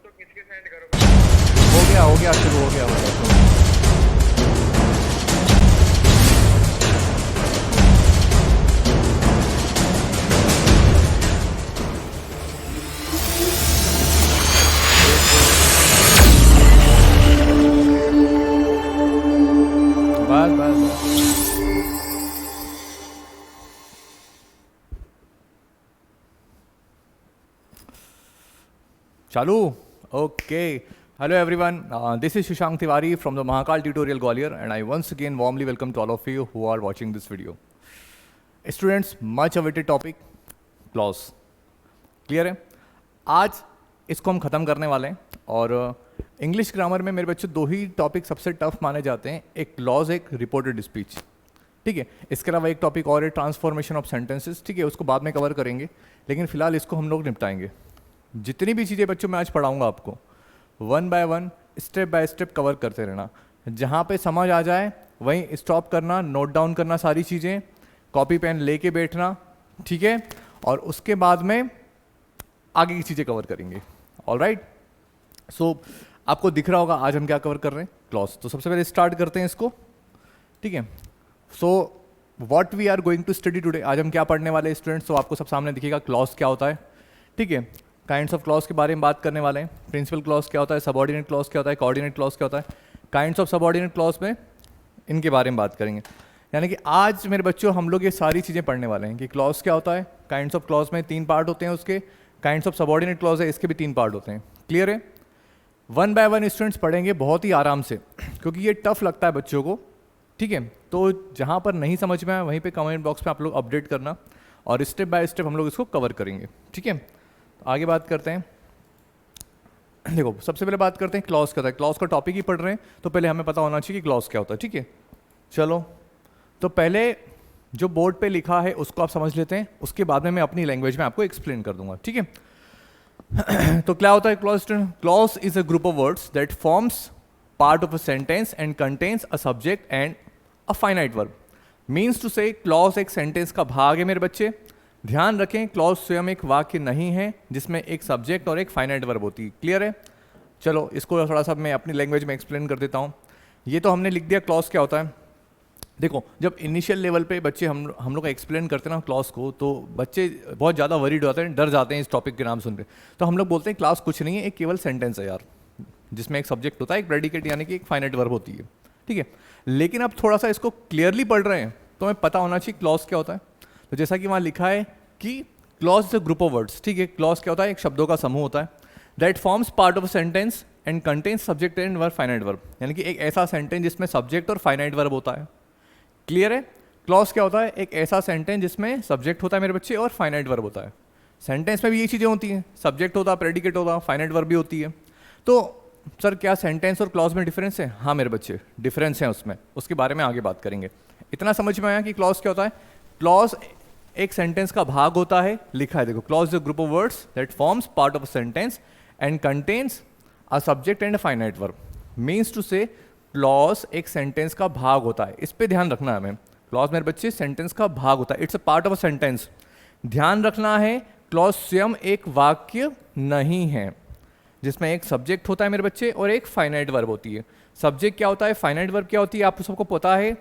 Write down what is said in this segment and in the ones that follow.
हो गया शुरू हो गया। बस बस चालू। Okay, hello everyone, this is Shashank Tiwari from the Mahakal Tutorial Gwalior and I once again warmly welcome to all of you who are watching this video. Students, much awaited topic clause clear है। आज इसको हम ख़त्म करने वाले हैं और English grammar में मेरे बच्चों दो ही टॉपिक सबसे टफ माने जाते हैं, एक क्लॉज, एक रिपोर्टेड स्पीच। ठीक है, इसके अलावा एक टॉपिक और है ट्रांसफॉर्मेशन ऑफ सेंटेंसेस। ठीक है, उसको बाद में कवर करेंगे, लेकिन फिलहाल इसको हम लोग निपटाएंगे। जितनी भी चीज़ें बच्चों मैं आज पढ़ाऊंगा आपको one by one step by step cover करते रहना। जहाँ पे समझ आ जाए वहीं स्टॉप करना, नोट डाउन करना सारी चीज़ें, कॉपी पेन लेके बैठना। ठीक है, और उसके बाद में आगे की चीज़ें कवर करेंगे। ऑलराइट, सो आपको दिख रहा होगा आज हम क्या कवर कर रहे हैं, क्लॉज। तो सबसे पहले स्टार्ट करते हैं इसको। ठीक है, so what we are going to study today, आज हम क्या पढ़ने वाले हैं स्टूडेंट्स। तो आपको सब सामने दिखेगा क्लॉज क्या होता है। ठीक है, काइंड्स ऑफ क्लॉज के बारे में बात करने वाले हैं। प्रिंसिपल क्लॉज क्या होता है, सबऑर्डिनेट क्लॉज क्या होता है, कोऑर्डिनेट क्लॉज क्या होता है, काइंड्स ऑफ सबऑर्डिनेट क्लॉज में इनके बारे में बात करेंगे। यानी कि आज मेरे बच्चों हम लोग ये सारी चीज़ें पढ़ने वाले हैं कि क्लॉज क्या होता है, काइंड्स ऑफ क्लॉज में 3 पार्ट होते हैं उसके, काइंड्स ऑफ सबऑर्डिनेट क्लॉज है इसके भी 3 पार्ट होते हैं। क्लियर है, वन बाय वन स्टूडेंट्स पढ़ेंगे बहुत ही आराम से, क्योंकि ये टफ लगता है बच्चों को। ठीक है, तो जहाँ पर नहीं समझ में आए वहीं पे कमेंट बॉक्स में आप लोग अपडेट करना और स्टेप बाय स्टेप हम लोग इसको कवर करेंगे। ठीक है, तो आगे बात करते हैं। देखो, सबसे पहले बात करते हैं क्लॉज क्या होता है। क्लॉज का टॉपिक ही पढ़ रहे हैं तो पहले हमें पता होना चाहिए कि क्लॉज क्या होता है। ठीक है, चलो तो पहले जो बोर्ड पे लिखा है उसको आप समझ लेते हैं, उसके बाद में मैं अपनी लैंग्वेज में आपको एक्सप्लेन कर दूंगा। ठीक है, तो क्या होता है clause? Clause is a group of words that forms part of a sentence and contains a subject and a finite verb. Means to say clause एक सेंटेंस का भाग है मेरे बच्चे। ध्यान रखें, क्लॉज स्वयं एक वाक्य नहीं है जिसमें एक सब्जेक्ट और एक फाइनाइट वर्ब होती है। क्लियर है, चलो इसको थोड़ा सा मैं अपनी लैंग्वेज में एक्सप्लेन कर देता हूँ। ये तो हमने लिख दिया क्लॉज क्या होता है। देखो, जब इनिशियल लेवल पे बच्चे हम लोग एक्सप्लेन करते हैं ना क्लॉज को, तो बच्चे बहुत ज़्यादा वरीड होते हैं, डर जाते हैं इस टॉपिक के नाम सुन के। तो हम लोग बोलते हैं क्लास कुछ नहीं है, एक केवल सेंटेंस है यार, जिसमें एक सब्जेक्ट होता है, एक प्रेडिकेट यानी कि एक फाइनाइट वर्ब होती है। ठीक है, लेकिन अब थोड़ा सा इसको क्लियरली पढ़ रहे हैं तो हमें पता होना चाहिए क्लॉज क्या होता है। तो जैसा कि वहाँ लिखा है कि clause is a group of words. ठीक है, क्लॉज क्या होता है, एक शब्दों का समूह होता है that forms part of a sentence and contains subject and verb finite verb. यानी कि एक ऐसा सेंटेंस जिसमें सब्जेक्ट और फाइनाइट वर्ब होता है। क्लियर है, क्लॉज क्या होता है, एक ऐसा सेंटेंस जिसमें सब्जेक्ट होता है मेरे बच्चे और फाइनाइट वर्ब होता है। सेंटेंस में भी ये चीज़ें होती हैं, सब्जेक्ट होता, प्रेडिकेट होता, फाइनाइट वर्ब भी होती है। तो सर क्या सेंटेंस और क्लॉज में डिफरेंस है? हाँ मेरे बच्चे, डिफरेंस है उसमें, उसके बारे में आगे बात करेंगे। इतना समझ में आया कि क्लॉज क्या होता है। क्लॉज एक सेंटेंस का भाग होता है, लिखा है देखो, clause is a group of words that forms part of a sentence and contains a subject and a finite verb. Means to say clause एक सेंटेंस का भाग होता है, इस पे ध्यान रखना है हमें। क्लॉज मेरे बच्चे सेंटेंस का भाग होता है, it's a part of a sentence. ध्यान रखना है, क्लॉज स्वयं एक वाक्य नहीं है जिसमें एक सब्जेक्ट होता है मेरे बच्चे और एक फाइनाइट वर्ब होती है। सब्जेक्ट क्या होता है, फाइनाइट वर्ब क्या होती है, आप सबको पता है।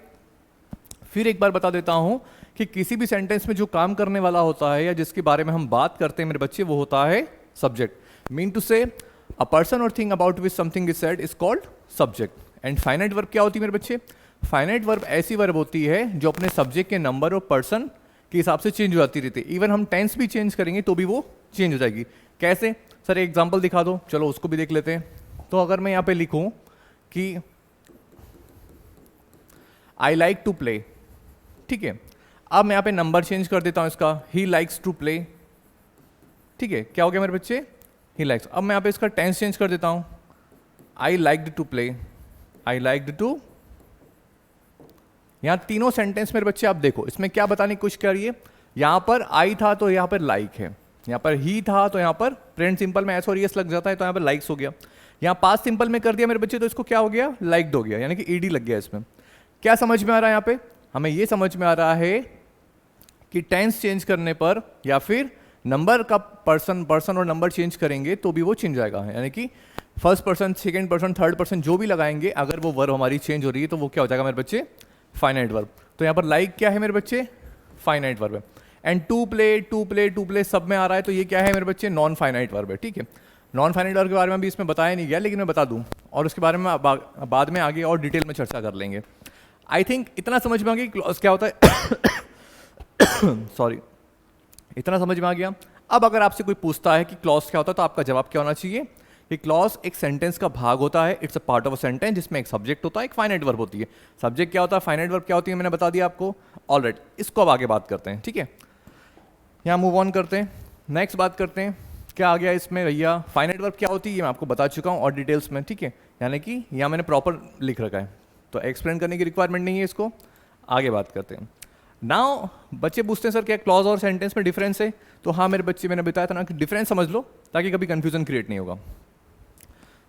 फिर एक बार बता देता हूं कि किसी भी सेंटेंस में जो काम करने वाला होता है या जिसके बारे में हम बात करते हैं मेरे बच्चे, वो होता है सब्जेक्ट। मीन टू से अ पर्सन और thing about which something is said is called subject. And finite verb क्या होती है मेरे बच्चे? फाइनाइट वर्ब ऐसी वर्ब होती है जो अपने सब्जेक्ट के नंबर और पर्सन के हिसाब से चेंज हो जाती रहती है। इवन हम टेंस भी चेंज करेंगे तो भी वो चेंज हो जाएगी। कैसे सर, एक एग्जांपल दिखा दो, चलो उसको भी देख लेते हैं। तो अगर मैं यहाँ पे लिखूं कि आई लाइक टू प्ले, ठीक है, अब मैं यहाँ पे नंबर चेंज कर देता हूँ इसका, ही लाइक्स टू प्ले। ठीक है, क्या हो गया मेरे बच्चे, ही लाइक्स। अब मैं यहाँ पे इसका टेंस चेंज कर देता हूँ, I liked to play, I liked to. यहाँ तीनों सेंटेंस मेरे बच्चे आप देखो, इसमें क्या बताने की कोशिश करिए। यहाँ पर आई था तो यहाँ पर लाइक है, यहाँ पर ही था तो यहाँ पर प्रेजेंट सिंपल में एस और यस लग जाता है तो यहाँ पर लाइक्स हो गया। यहाँ पास्ट सिंपल में कर दिया मेरे बच्चे तो इसको क्या हो गया, लाइक्ड हो गया, यानी कि ईडी लग गया इसमें। क्या समझ में आ रहा है यहाँ पे? हमें ये समझ में आ रहा है कि टेंस चेंज करने पर या फिर नंबर का पर्सन और नंबर चेंज करेंगे तो भी वो चेंज आएगा, यानी कि first person, second person, third person जो भी लगाएंगे, अगर वो वर्ब हमारी चेंज हो रही है तो वो क्या हो जाएगा मेरे बच्चे, फाइनाइट वर्ब। तो यहाँ पर लाइक क्या है मेरे बच्चे, फाइनाइट वर्ब है। एंड टू प्ले सब में आ रहा है, तो ये क्या है मेरे बच्चे, नॉन फाइनाइट वर्ब है। ठीक है, नॉन फाइनाइट वर्ब के बारे में भी इसमें बताया नहीं गया, लेकिन मैं बता दूं, और उसके बारे में बाद में आगे और डिटेल में चर्चा कर लेंगे। आई थिंक इतना समझ में आ गया क्लॉज क्या होता है सॉरी, इतना समझ में आ गया। अब अगर आपसे कोई पूछता है कि क्लॉज क्या होता है, तो आपका जवाब क्या होना चाहिए कि क्लॉज एक सेंटेंस का भाग होता है, it's a part of a sentence, जिसमें एक सब्जेक्ट होता है, एक फाइनाइट वर्ब होती है। सब्जेक्ट क्या होता है, फाइनाइट वर्ब क्या होती है, मैंने बता दिया आपको ऑलरेडी। इसको अब आगे बात करते हैं। ठीक है, यहाँ मूव ऑन करते हैं, नेक्स्ट बात करते हैं क्या आ गया इसमें भैया, फाइनाइट वर्ब क्या होती है, ये मैं आपको बता चुका हूँ और डिटेल्स में। ठीक है, यानी कि यहाँ मैंने प्रॉपर लिख रखा है, तो एक्सप्लेन करने की रिक्वायरमेंट नहीं है, इसको आगे बात करते हैं। नाउ बच्चे पूछते हैं सर क्या क्लॉज और सेंटेंस में डिफरेंस है, तो हाँ मेरे बच्चे, मैंने बताया था ना कि डिफरेंस समझ लो ताकि कभी कंफ्यूजन क्रिएट नहीं होगा।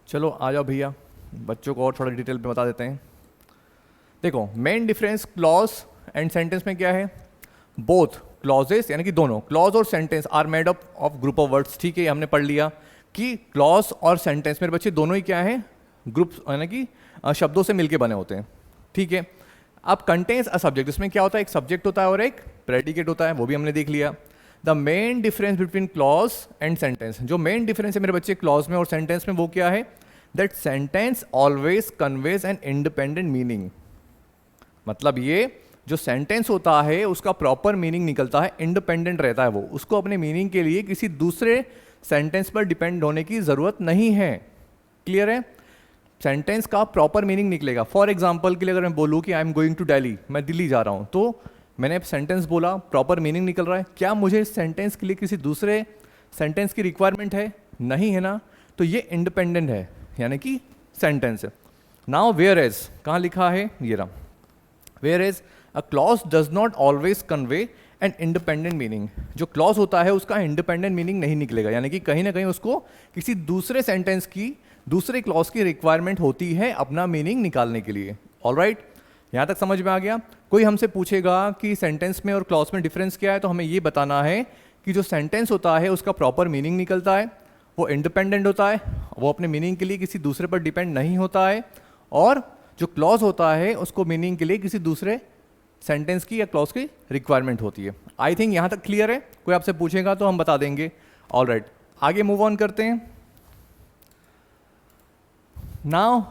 चलो आ जाओ भैया, बच्चों को और थोड़ा डिटेल में बता देते हैं। देखो main difference clause and sentence में क्या है, बोथ क्लॉजेस यानी कि दोनों क्लॉज और sentence are made up of group of words. ठीक है, हमने पढ़ लिया कि क्लॉज और सेंटेंस मेरे बच्चे दोनों ही क्या है, ग्रुप यानी कि शब्दों से मिलके बने होते हैं। ठीक है, अब कंटेन्स अ सब्जेक्ट, इसमें क्या होता है, एक सब्जेक्ट होता है और एक प्रेडिकेट होता है, वो भी हमने देख लिया। The main difference between clause and sentence, जो मेन डिफरेंस है मेरे बच्चे क्लॉज में और सेंटेंस में, वो क्या है, that sentence always conveys N independent meaning. मतलब ये जो सेंटेंस होता है उसका प्रॉपर मीनिंग निकलता है, इंडिपेंडेंट रहता है, वो उसको अपने मीनिंग के लिए किसी दूसरे सेंटेंस पर डिपेंड होने की जरूरत नहीं है। क्लियर है, सेंटेंस का प्रॉपर मीनिंग निकलेगा। फॉर एग्जाम्पल के लिए अगर मैं बोलूँ कि I am going to Delhi, मैं दिल्ली जा रहा हूँ, तो मैंने सेंटेंस बोला, प्रॉपर मीनिंग निकल रहा है। क्या मुझे सेंटेंस के लिए किसी दूसरे सेंटेंस की रिक्वायरमेंट है, नहीं है ना, तो ये इंडिपेंडेंट है यानी कि सेंटेंस है। नाउ वेयर एज कहाँ लिखा है, ये रहा, whereas a clause does not always convey an independent meaning. जो क्लॉज होता है उसका इंडिपेंडेंट मीनिंग नहीं निकलेगा, यानी कि कहीं ना कहीं उसको किसी दूसरे सेंटेंस की, दूसरे क्लॉज की रिक्वायरमेंट होती है अपना मीनिंग निकालने के लिए। ऑलराइट, यहाँ तक समझ में आ गया। कोई हमसे पूछेगा कि सेंटेंस में और क्लॉज में डिफरेंस क्या है, तो हमें ये बताना है कि जो सेंटेंस होता है उसका प्रॉपर मीनिंग निकलता है, वो इंडिपेंडेंट होता है, वो अपने मीनिंग के लिए किसी दूसरे पर डिपेंड नहीं होता है, और जो क्लॉज होता है उसको मीनिंग के लिए किसी दूसरे सेंटेंस की या क्लॉज की रिक्वायरमेंट होती है। आई थिंक यहाँ तक क्लियर है, कोई आपसे पूछेगा तो हम बता देंगे। ऑलराइट, आगे मूव ऑन करते हैं। नाउ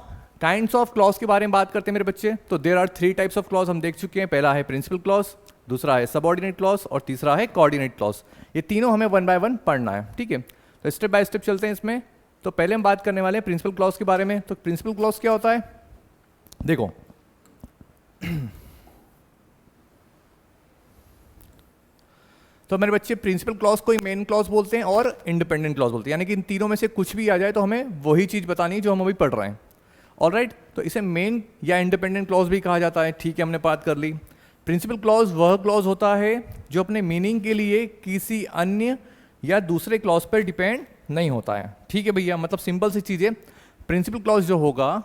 काइंड्स ऑफ क्लॉज के बारे में बात करते हैं मेरे बच्चे। तो there are 3 types of clause हम देख चुके हैं। पहला है प्रिंसिपल क्लॉज, दूसरा है सबऑर्डिनेट क्लॉज और तीसरा है कोऑर्डिनेट क्लॉज। ये तीनों हमें 1 बाय 1 पढ़ना है। ठीक है, तो स्टेप बाय स्टेप चलते हैं इसमें। तो पहले हम बात करने वाले हैं प्रिंसिपल क्लॉज के बारे में। तो प्रिंसिपल क्लॉज क्या होता है, देखो तो मेरे बच्चे प्रिंसिपल क्लॉज को ही मेन क्लॉज बोलते हैं और इंडिपेंडेंट क्लॉज बोलते हैं, यानी कि इन तीनों में से कुछ भी आ जाए तो हमें वही चीज़ बतानी है जो हम अभी पढ़ रहे हैं। ऑलराइट, तो इसे मेन या इंडिपेंडेंट क्लॉज भी कहा जाता है। ठीक है, हमने बात कर ली। प्रिंसिपल क्लॉज वह क्लॉज होता है जो अपने मीनिंग के लिए किसी अन्य या दूसरे क्लॉज पर डिपेंड नहीं होता है। ठीक है भैया, मतलब सिंपल सी चीज़ है, प्रिंसिपल क्लॉज जो होगा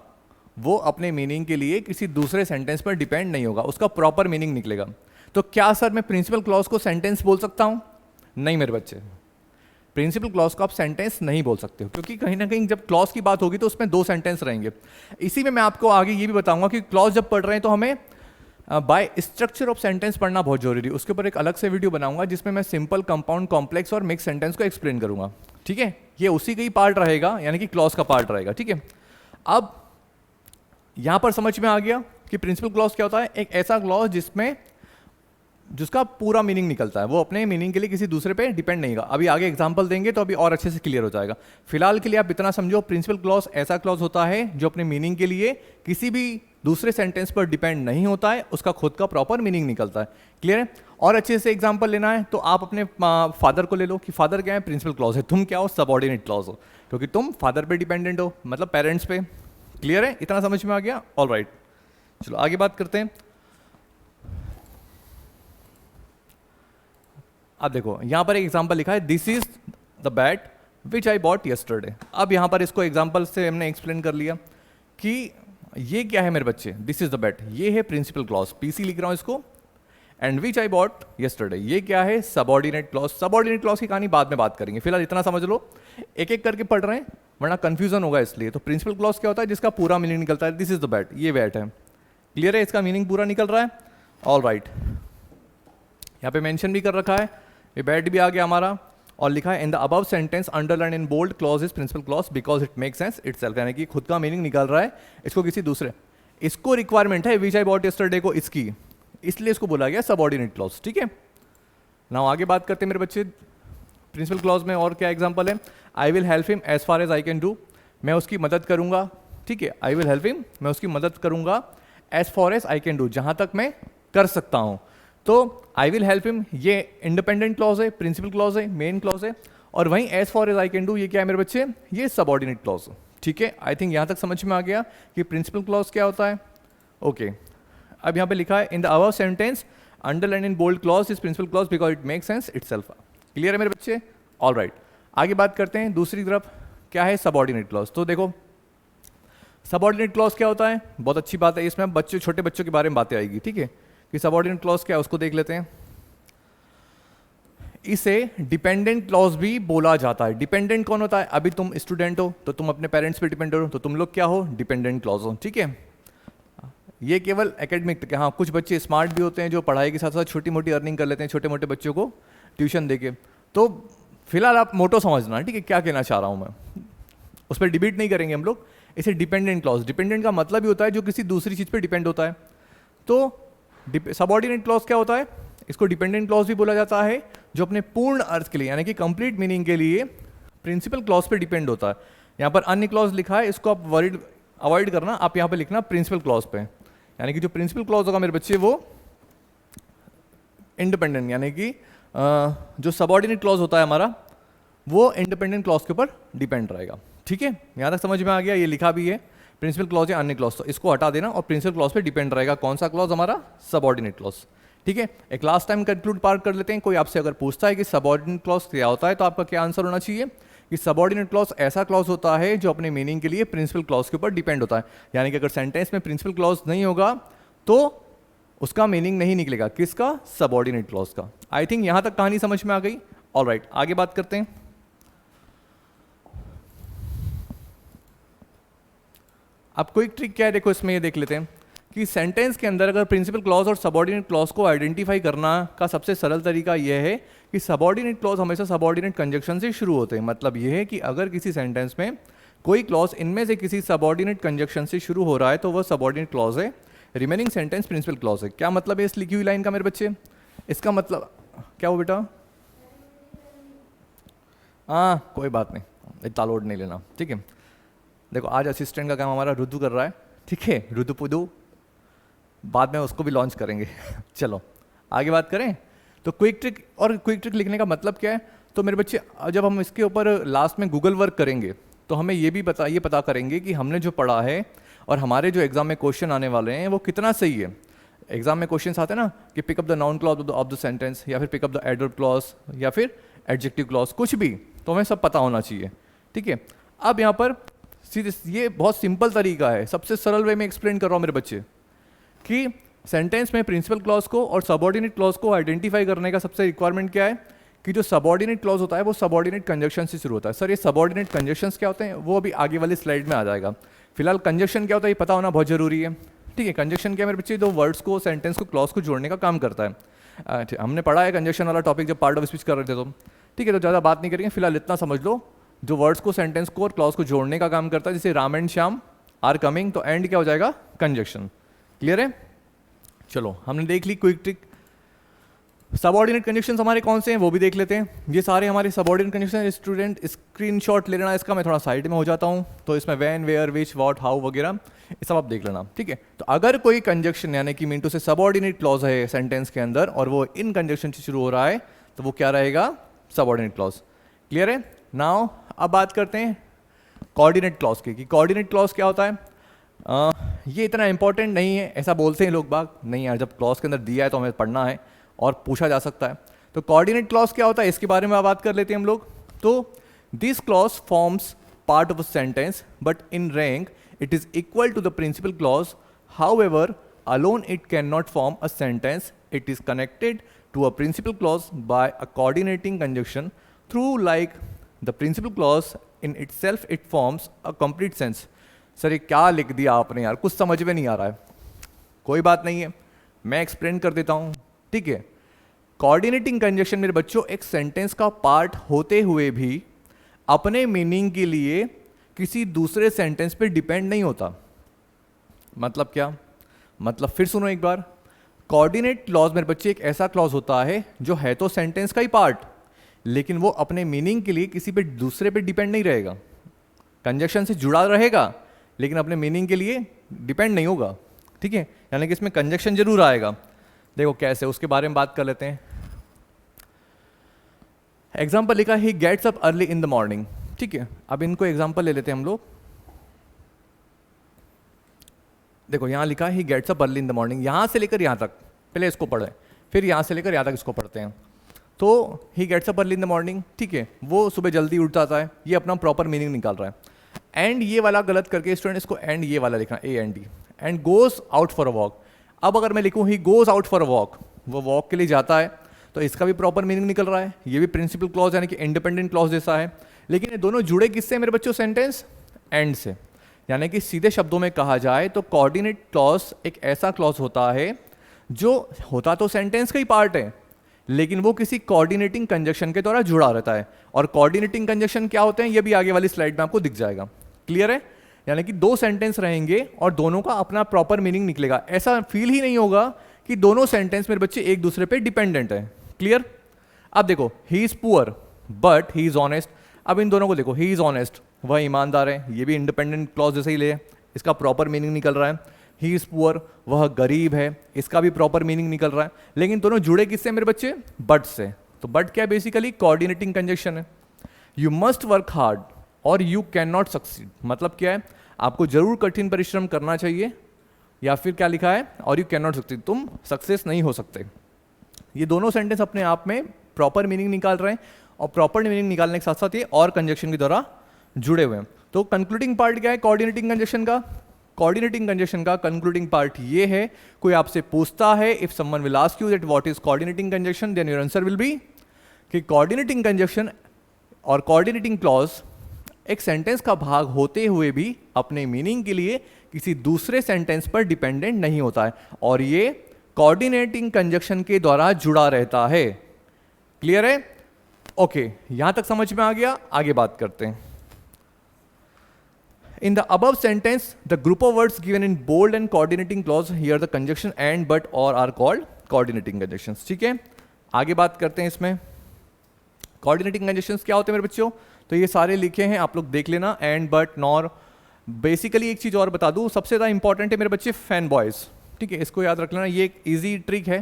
वो अपने मीनिंग के लिए किसी दूसरे सेंटेंस पर डिपेंड नहीं होगा, उसका प्रॉपर मीनिंग निकलेगा। तो क्या सर मैं प्रिंसिपल क्लॉज को सेंटेंस बोल सकता हूँ? नहीं मेरे बच्चे, प्रिंसिपल क्लॉज को आप सेंटेंस नहीं बोल सकते हो, क्योंकि कहीं ना कहीं जब क्लॉज की बात होगी तो उसमें 2 सेंटेंस रहेंगे। इसी में मैं आपको आगे ये भी बताऊंगा कि क्लॉज जब पढ़ रहे हैं तो हमें बाय स्ट्रक्चर ऑफ सेंटेंस पढ़ना बहुत जरूरी है। उसके ऊपर एक अलग से वीडियो बनाऊंगा जिसमें मैं सिंपल, कंपाउंड, कॉम्प्लेक्स और मिक्स सेंटेंस को एक्सप्लेन करूंगा। ठीक है, ये उसी का ही पार्ट रहेगा, यानी कि क्लॉज का पार्ट रहेगा। ठीक है, अब यहां पर समझ में आ गया कि प्रिंसिपल क्लॉज क्या होता है, एक ऐसा क्लॉज जिसका पूरा मीनिंग निकलता है, वो अपने मीनिंग के लिए किसी दूसरे पे डिपेंड नहीं होगा। अभी आगे एग्जांपल देंगे तो अभी और अच्छे से क्लियर हो जाएगा। फिलहाल के लिए आप इतना समझो, प्रिंसिपल क्लॉज ऐसा क्लॉज होता है जो अपने मीनिंग के लिए किसी भी दूसरे सेंटेंस पर डिपेंड नहीं होता है, उसका खुद का प्रॉपर मीनिंग निकलता है। क्लियर है? और अच्छे से एग्जाम्पल लेना है तो आप अपने फादर को ले लो कि फादर क्या है, प्रिंसिपल क्लॉज है, तुम क्या हो, सबऑर्डिनेट क्लॉज हो, क्योंकि तुम फादर पे डिपेंडेंट हो, मतलब पेरेंट्स पे। क्लियर है? इतना समझ में आ गया? ऑलराइट, चलो आगे बात करते हैं। अब देखो यहां पर एक एग्जांपल लिखा है, this is the bat which I bought yesterday. अब यहां पर इसको एग्जांपल से हमने एक्सप्लेन कर लिया कि ये क्या है मेरे बच्चे, दिस इज द बैट, ये है प्रिंसिपल क्लॉज, पीसी लिख रहा हूं इसको, and which I bought yesterday. ये क्या है? Subordinate clause. सबऑर्डिनेट क्लॉज की कहानी बाद में बात करेंगे, फिलहाल इतना समझ लो, एक एक करके पढ़ रहे हैं वरना कंफ्यूजन होगा इसलिए। तो प्रिंसिपल क्लॉज क्या होता है? जिसका पूरा मीनिंग निकलता है, दिस इज द बैट, ये बैट है, क्लियर है, इसका मीनिंग पूरा निकल रहा है, ऑल राइट। यहाँ पे मेंशन भी कर रखा है, ये बैट भी आ गया हमारा, और लिखा है in the above sentence underline in bold clause is principal clause because it make sense itself, यानी कि खुद का मीनिंग निकाल रहा है, इसको किसी दूसरे, इसको रिक्वायरमेंट है विच आई बॉट यस्टरडे को, इसकी, इसलिए इसको बोला गया सबऑर्डिनेट क्लॉज, ठीक है। नाउ आगे बात करते हैं मेरे बच्चे प्रिंसिपल क्लॉज में, और क्या एग्जांपल है? I will help him as far as I can do, मैं उसकी मदद करूंगा, ठीक है, आई विल हेल्प हिम, मैं उसकी मदद करूंगा, as far as I can do, जहां तक मैं कर सकता हूं। तो आई विल हेल्प हिम ये इंडिपेंडेंट क्लॉज है, प्रिंसिपल क्लॉज है, मेन क्लॉज है, और वहीं as far as I can do ये क्या है मेरे बच्चे? ये सबऑर्डिनेट क्लॉज, ठीक है। आई थिंक यहां तक समझ में आ गया कि प्रिंसिपल क्लॉज क्या होता है, ओके। अब यहाँ पे लिखा है in the above sentence underline in bold clause is principal clause because it make sense itself, clear है मेरे बच्चे, ऑल राइट। आगे बात करते हैं दूसरी तरफ, क्या है सबऑर्डिनेट क्लॉज। तो देखो सबऑर्डिनेट क्लॉज क्या होता है, बहुत अच्छी बात है, इसमें बच्चे, छोटे बच्चों के बारे में बातें आएगी, ठीक है, कि सबऑर्डिनेट क्लॉज क्या है उसको देख लेते हैं। इसे डिपेंडेंट क्लॉज भी बोला जाता है। डिपेंडेंट कौन होता है? अभी तुम स्टूडेंट हो तो तुम अपने पेरेंट्स पे डिपेंड हो, तो तुम लोग क्या हो? डिपेंडेंट क्लॉज हो, ठीक है। ये केवल एकेडमिक तक है, हाँ कुछ बच्चे स्मार्ट भी होते हैं जो पढ़ाई के साथ साथ छोटी मोटी अर्निंग कर लेते हैं, छोटे मोटे बच्चों को ट्यूशन देके। तो फिलहाल आप मोटो समझना, ठीक है, क्या कहना चाह रहा हूँ मैं, उस पर डिबेट नहीं करेंगे हम लोग। इसे डिपेंडेंट क्लॉज, डिपेंडेंट का मतलब ही होता है जो किसी दूसरी चीज़ पे डिपेंड होता है। तो सबऑर्डिनेट क्लॉज क्या होता है? इसको डिपेंडेंट क्लॉज भी बोला जाता है, जो अपने पूर्ण अर्थ के लिए यानी कि कंप्लीट मीनिंग के लिए प्रिंसिपल क्लॉज पे डिपेंड होता है। यहाँ पर अन्य क्लॉज लिखा है, इसको आप वर्ड अवॉइड करना, आप यहाँ पे लिखना प्रिंसिपल क्लॉज पे, यानी कि जो प्रिंसिपल क्लॉज होगा मेरे बच्चे वो इंडिपेंडेंट, यानी कि जो सबऑर्डिनेट क्लॉज होता है हमारा वो इंडिपेंडेंट क्लॉज के ऊपर डिपेंड रहेगा, ठीक है। यहाँ तक समझ में आ गया, ये लिखा भी है प्रिंसिपल क्लॉज या अन्य क्लॉज, तो इसको हटा देना और प्रिंसिपल क्लॉज पे डिपेंड रहेगा कौन सा क्लॉज? हमारा सबऑर्डिनेट क्लॉज, ठीक है। एक लास्ट टाइम कंक्लूड पार्ट कर लेते हैं। कोई आपसे अगर पूछता है कि सबऑर्डिनेट क्लॉज क्या होता है, तो आपका क्या आंसर होना चाहिए कि सबऑर्डिनेट क्लॉज ऐसा क्लॉज होता है जो अपने मीनिंग के लिए प्रिंसिपल क्लॉज के ऊपर डिपेंड होता है, यानी कि अगर सेंटेंस में प्रिंसिपल क्लॉज नहीं होगा तो उसका मीनिंग नहीं निकलेगा, किसका? सबऑर्डिनेट क्लॉज का। आई थिंक यहां तक कहानी समझ में आ गई, ऑल राइट। आगे बात करते हैं। अब क्विक ट्रिक क्या है, देखो इसमें ये देख लेते हैं कि सेंटेंस के अंदर अगर प्रिंसिपल क्लॉज और सबऑर्डिनेट क्लॉज को आइडेंटिफाई करना का सबसे सरल तरीका यह है कि सबऑर्डिनेट क्लॉज हमेशा सबऑर्डिनेट कंजक्शन से शुरू होते हैं। मतलब यह है कि अगर किसी सेंटेंस में कोई क्लॉज इनमें से किसी सबऑर्डिनेट कंजक्शन से शुरू हो रहा है तो वह सबऑर्डिनेट क्लॉज है, रिमेनिंग सेंटेंस प्रिंसिपल क्लॉज है। क्या मतलब है इस लिखी हुई लाइन का मेरे बच्चे? इसका मतलब क्या हो बेटा? हाँ कोई बात नहीं, इतना लोड नहीं लेना, ठीक है। देखो आज असिस्टेंट का काम हमारा रुदू कर रहा है, ठीक है, रुदू पुदू, बाद में उसको भी लॉन्च करेंगे चलो आगे बात करें। तो क्विक ट्रिक, और क्विक ट्रिक लिखने का मतलब क्या है? तो मेरे बच्चे जब हम इसके ऊपर लास्ट में गूगल वर्क करेंगे तो हमें ये भी पता करेंगे कि हमने जो पढ़ा है और हमारे जो एग्जाम में क्वेश्चन आने वाले हैं वो कितना सही है। एग्जाम में क्वेश्चन आते हैं ना कि pick up the noun clause of the sentence, या फिर पिकअप द एडवर्ब क्लॉज, या फिर एडजेक्टिव क्लॉज, कुछ भी, तो हमें सब पता होना चाहिए, ठीक है। अब यहाँ पर सीधे ये बहुत सिंपल तरीका है, सबसे सरल वे में एक्सप्लेन कर रहा हूँ मेरे बच्चे, कि सेंटेंस में प्रिंसिपल क्लॉज को और सबऑर्डिनेट क्लॉज को आइडेंटिफाई करने का सबसे रिक्वायरमेंट क्या है कि जो सबऑर्डिनेट क्लॉज होता है वो सबऑर्डिनेट कंजक्शन से शुरू होता है। सर ये सबऑर्डिनेट कंजक्शंस क्या होते हैं? वो अभी आगे वाली स्लाइड में आ जाएगा। फिलहाल कंजक्शन क्या होता है ये पता होना बहुत जरूरी है, ठीक है। कंजक्शन क्या मेरे बच्चे? दो वर्ड्स को, सेंटेंस को, क्लॉज को जोड़ने का काम करता है। हमने पढ़ा है कंजक्शन वाला टॉपिक जब पार्ट ऑफ स्पीच कर रहे थे, तो ठीक है, तो ज़्यादा बात नहीं करेंगे, फिलहाल इतना समझ लो, जो वर्ड्स को, सेंटेंस को और क्लॉज को जोड़ने का काम करता है, जैसे Ram and Shyam are coming, तो एंड क्या हो जाएगा? कंजक्शन, क्लियर है। चलो हमने देख ली क्विक ट्रिक। सबऑर्डिनेट कंजक्शंस हमारे कौन से हैं वो भी देख लेते हैं। ये सारे हमारे सबऑर्डिनेट कंजक्शन, स्टूडेंट स्क्रीनशॉट ले लेना इसका, मैं थोड़ा साइड में हो जाता हूँ, तो इसमें when, where, which, what, how वगैरह ये सब आप देख लेना, ठीक है। तो अगर कोई कंजक्शन यानी कि मीन टू से सबऑर्डिनेट क्लॉज है सेंटेंस के अंदर और वो इन कंजक्शन से शुरू हो रहा है तो वो क्या रहेगा? सबऑर्डिनेट क्लॉज, क्लियर है। नाउ अब बात करते हैं कोऑर्डिनेट क्लॉज की, कि कोऑर्डिनेट क्लॉज क्या होता है। ये इतना इंपॉर्टेंट नहीं है, ऐसा बोलते हैं लोग बाग, नहीं यार जब क्लॉज के अंदर दिया है तो हमें पढ़ना है और पूछा जा सकता है। तो कोऑर्डिनेट क्लॉज क्या होता है इसके बारे में बात कर लेते हैं हम लोग। तो this clause forms part of a sentence but in rank it is equal to the principal clause, however alone it cannot form a sentence. It is connected to a principal clause by a coordinating conjunction through like the principal clause in itself it forms a complete sense. Sir ये क्या लिख दिया आपने यार, कुछ समझ में नहीं आ रहा है. कोई बात नहीं है, मैं एक्सप्लेन कर देता हूँ. ठीक है, कोऑर्डिनेटिंग कंजंक्शन मेरे बच्चों एक सेंटेंस का पार्ट होते हुए भी अपने मीनिंग के लिए किसी दूसरे सेंटेंस पे डिपेंड नहीं होता. मतलब क्या? मतलब फिर सुनो एक बार. कोऑर्डिनेट क्लॉज मेरे बच्चे एक ऐसा क्लॉज होता है जो है तो सेंटेंस का ही पार्ट, लेकिन वो अपने मीनिंग के लिए किसी पे दूसरे पे डिपेंड नहीं रहेगा. कंजंक्शन से जुड़ा रहेगा लेकिन अपने मीनिंग के लिए डिपेंड नहीं होगा. ठीक है, यानी कि इसमें कंजंक्शन जरूर आएगा. देखो कैसे, उसके बारे में बात कर लेते हैं. एग्जाम्पल लिखा he gets up early in the morning. ठीक है, अब इनको एग्जाम्पल ले लेते हैं हम लोग. देखो यहाँ लिखा है he gets up early in the morning. यहाँ से लेकर यहाँ तक पहले इसको पढ़ें, फिर यहाँ से लेकर यहाँ तक इसको पढ़ते हैं. तो he gets up early in the morning. ठीक है, वो सुबह जल्दी उठ जाता है. ये अपना प्रॉपर मीनिंग निकाल रहा है. एंड ये वाला गलत करके स्टूडेंट इसको एंड ये वाला लिखना A and D. And goes out for a walk. अब अगर मैं लिखूँ he goes out for a walk, वो वॉक के लिए जाता है, तो इसका भी प्रॉपर मीनिंग निकल रहा है. ये भी प्रिंसिपल क्लॉज यानी कि इंडिपेंडेंट क्लॉज जैसा है. लेकिन ये दोनों जुड़े किससे मेरे बच्चों? सेंटेंस एंड से. यानी कि सीधे शब्दों में कहा जाए तो कोऑर्डिनेट क्लॉज एक ऐसा क्लॉज होता है जो होता तो सेंटेंस का ही पार्ट है, लेकिन वो किसी कोऑर्डिनेटिंग कंजंक्शन के द्वारा जुड़ा रहता है. और कोऑर्डिनेटिंग कंजंक्शन क्या होते हैं ये भी आगे वाली स्लाइड में आपको दिख जाएगा. क्लियर है? यानी कि दो सेंटेंस रहेंगे और दोनों का अपना प्रॉपर मीनिंग निकलेगा. ऐसा फील ही नहीं होगा कि दोनों सेंटेंस मेरे बच्चे एक दूसरे पे डिपेंडेंट है. क्लियर? अब देखो ही is poor but he is honest. अब इन दोनों को देखो, ही इज ऑनेस्ट, वह ईमानदार है, ये भी इंडिपेंडेंट क्लॉज जैसे ही ले, इसका प्रॉपर मीनिंग निकल रहा है. ही इज पुअर, वह गरीब है, इसका भी प्रॉपर मीनिंग निकल रहा है. लेकिन दोनों जुड़े किससे मेरे बच्चे? बट से. तो बट क्या बेसिकली कोऑर्डिनेटिंग कंजंक्शन है. यू मस्ट वर्क हार्ड और यू कैन नॉट सक्सीड. मतलब क्या है? आपको जरूर कठिन परिश्रम करना चाहिए, या फिर क्या लिखा है? और यू कैन नॉट सक्सीड, तुम सक्सेस नहीं हो सकते. ये दोनों सेंटेंस अपने आप में प्रॉपर मीनिंग निकाल रहे हैं, और प्रॉपर मीनिंग निकालने के साथ साथ ये और कंजंक्शन के द्वारा जुड़े हुए हैं. तो कंक्लूडिंग पार्ट क्या है कोऑर्डिनेटिंग कंजंक्शन का? कोऑर्डिनेटिंग कंजंक्शन का कंक्लूडिंग पार्ट ये है, कोई आपसे पूछता है, if someone will ask you that what is coordinating conjunction, then your answer will be कि कोऑर्डिनेटिंग कंजंक्शन और कोऑर्डिनेटिंग क्लॉज एक सेंटेंस का भाग होते हुए भी अपने मीनिंग के लिए किसी दूसरे सेंटेंस पर डिपेंडेंट नहीं होता है, और ये कोऑर्डिनेटिंग कंजंक्शन के द्वारा जुड़ा रहता है. क्लियर है? ओके, यहां तक समझ में आ गया. आगे बात करते हैं. In the above sentence, the group of words given in bold and coordinating clause, here the conjunction and, but, or are called coordinating conjunctions. ठीक है, आगे बात करते हैं इसमें. coordinating conjunctions क्या होते हैं मेरे बच्चों? तो ये सारे लिखे हैं, आप लोग देख लेना. and, but, nor. बेसिकली एक चीज और बता दूं, सबसे ज्यादा इंपॉर्टेंट है मेरे बच्चे फैन बॉयज. ठीक है, इसको याद रख लेना, ये एक इजी ट्रिक है.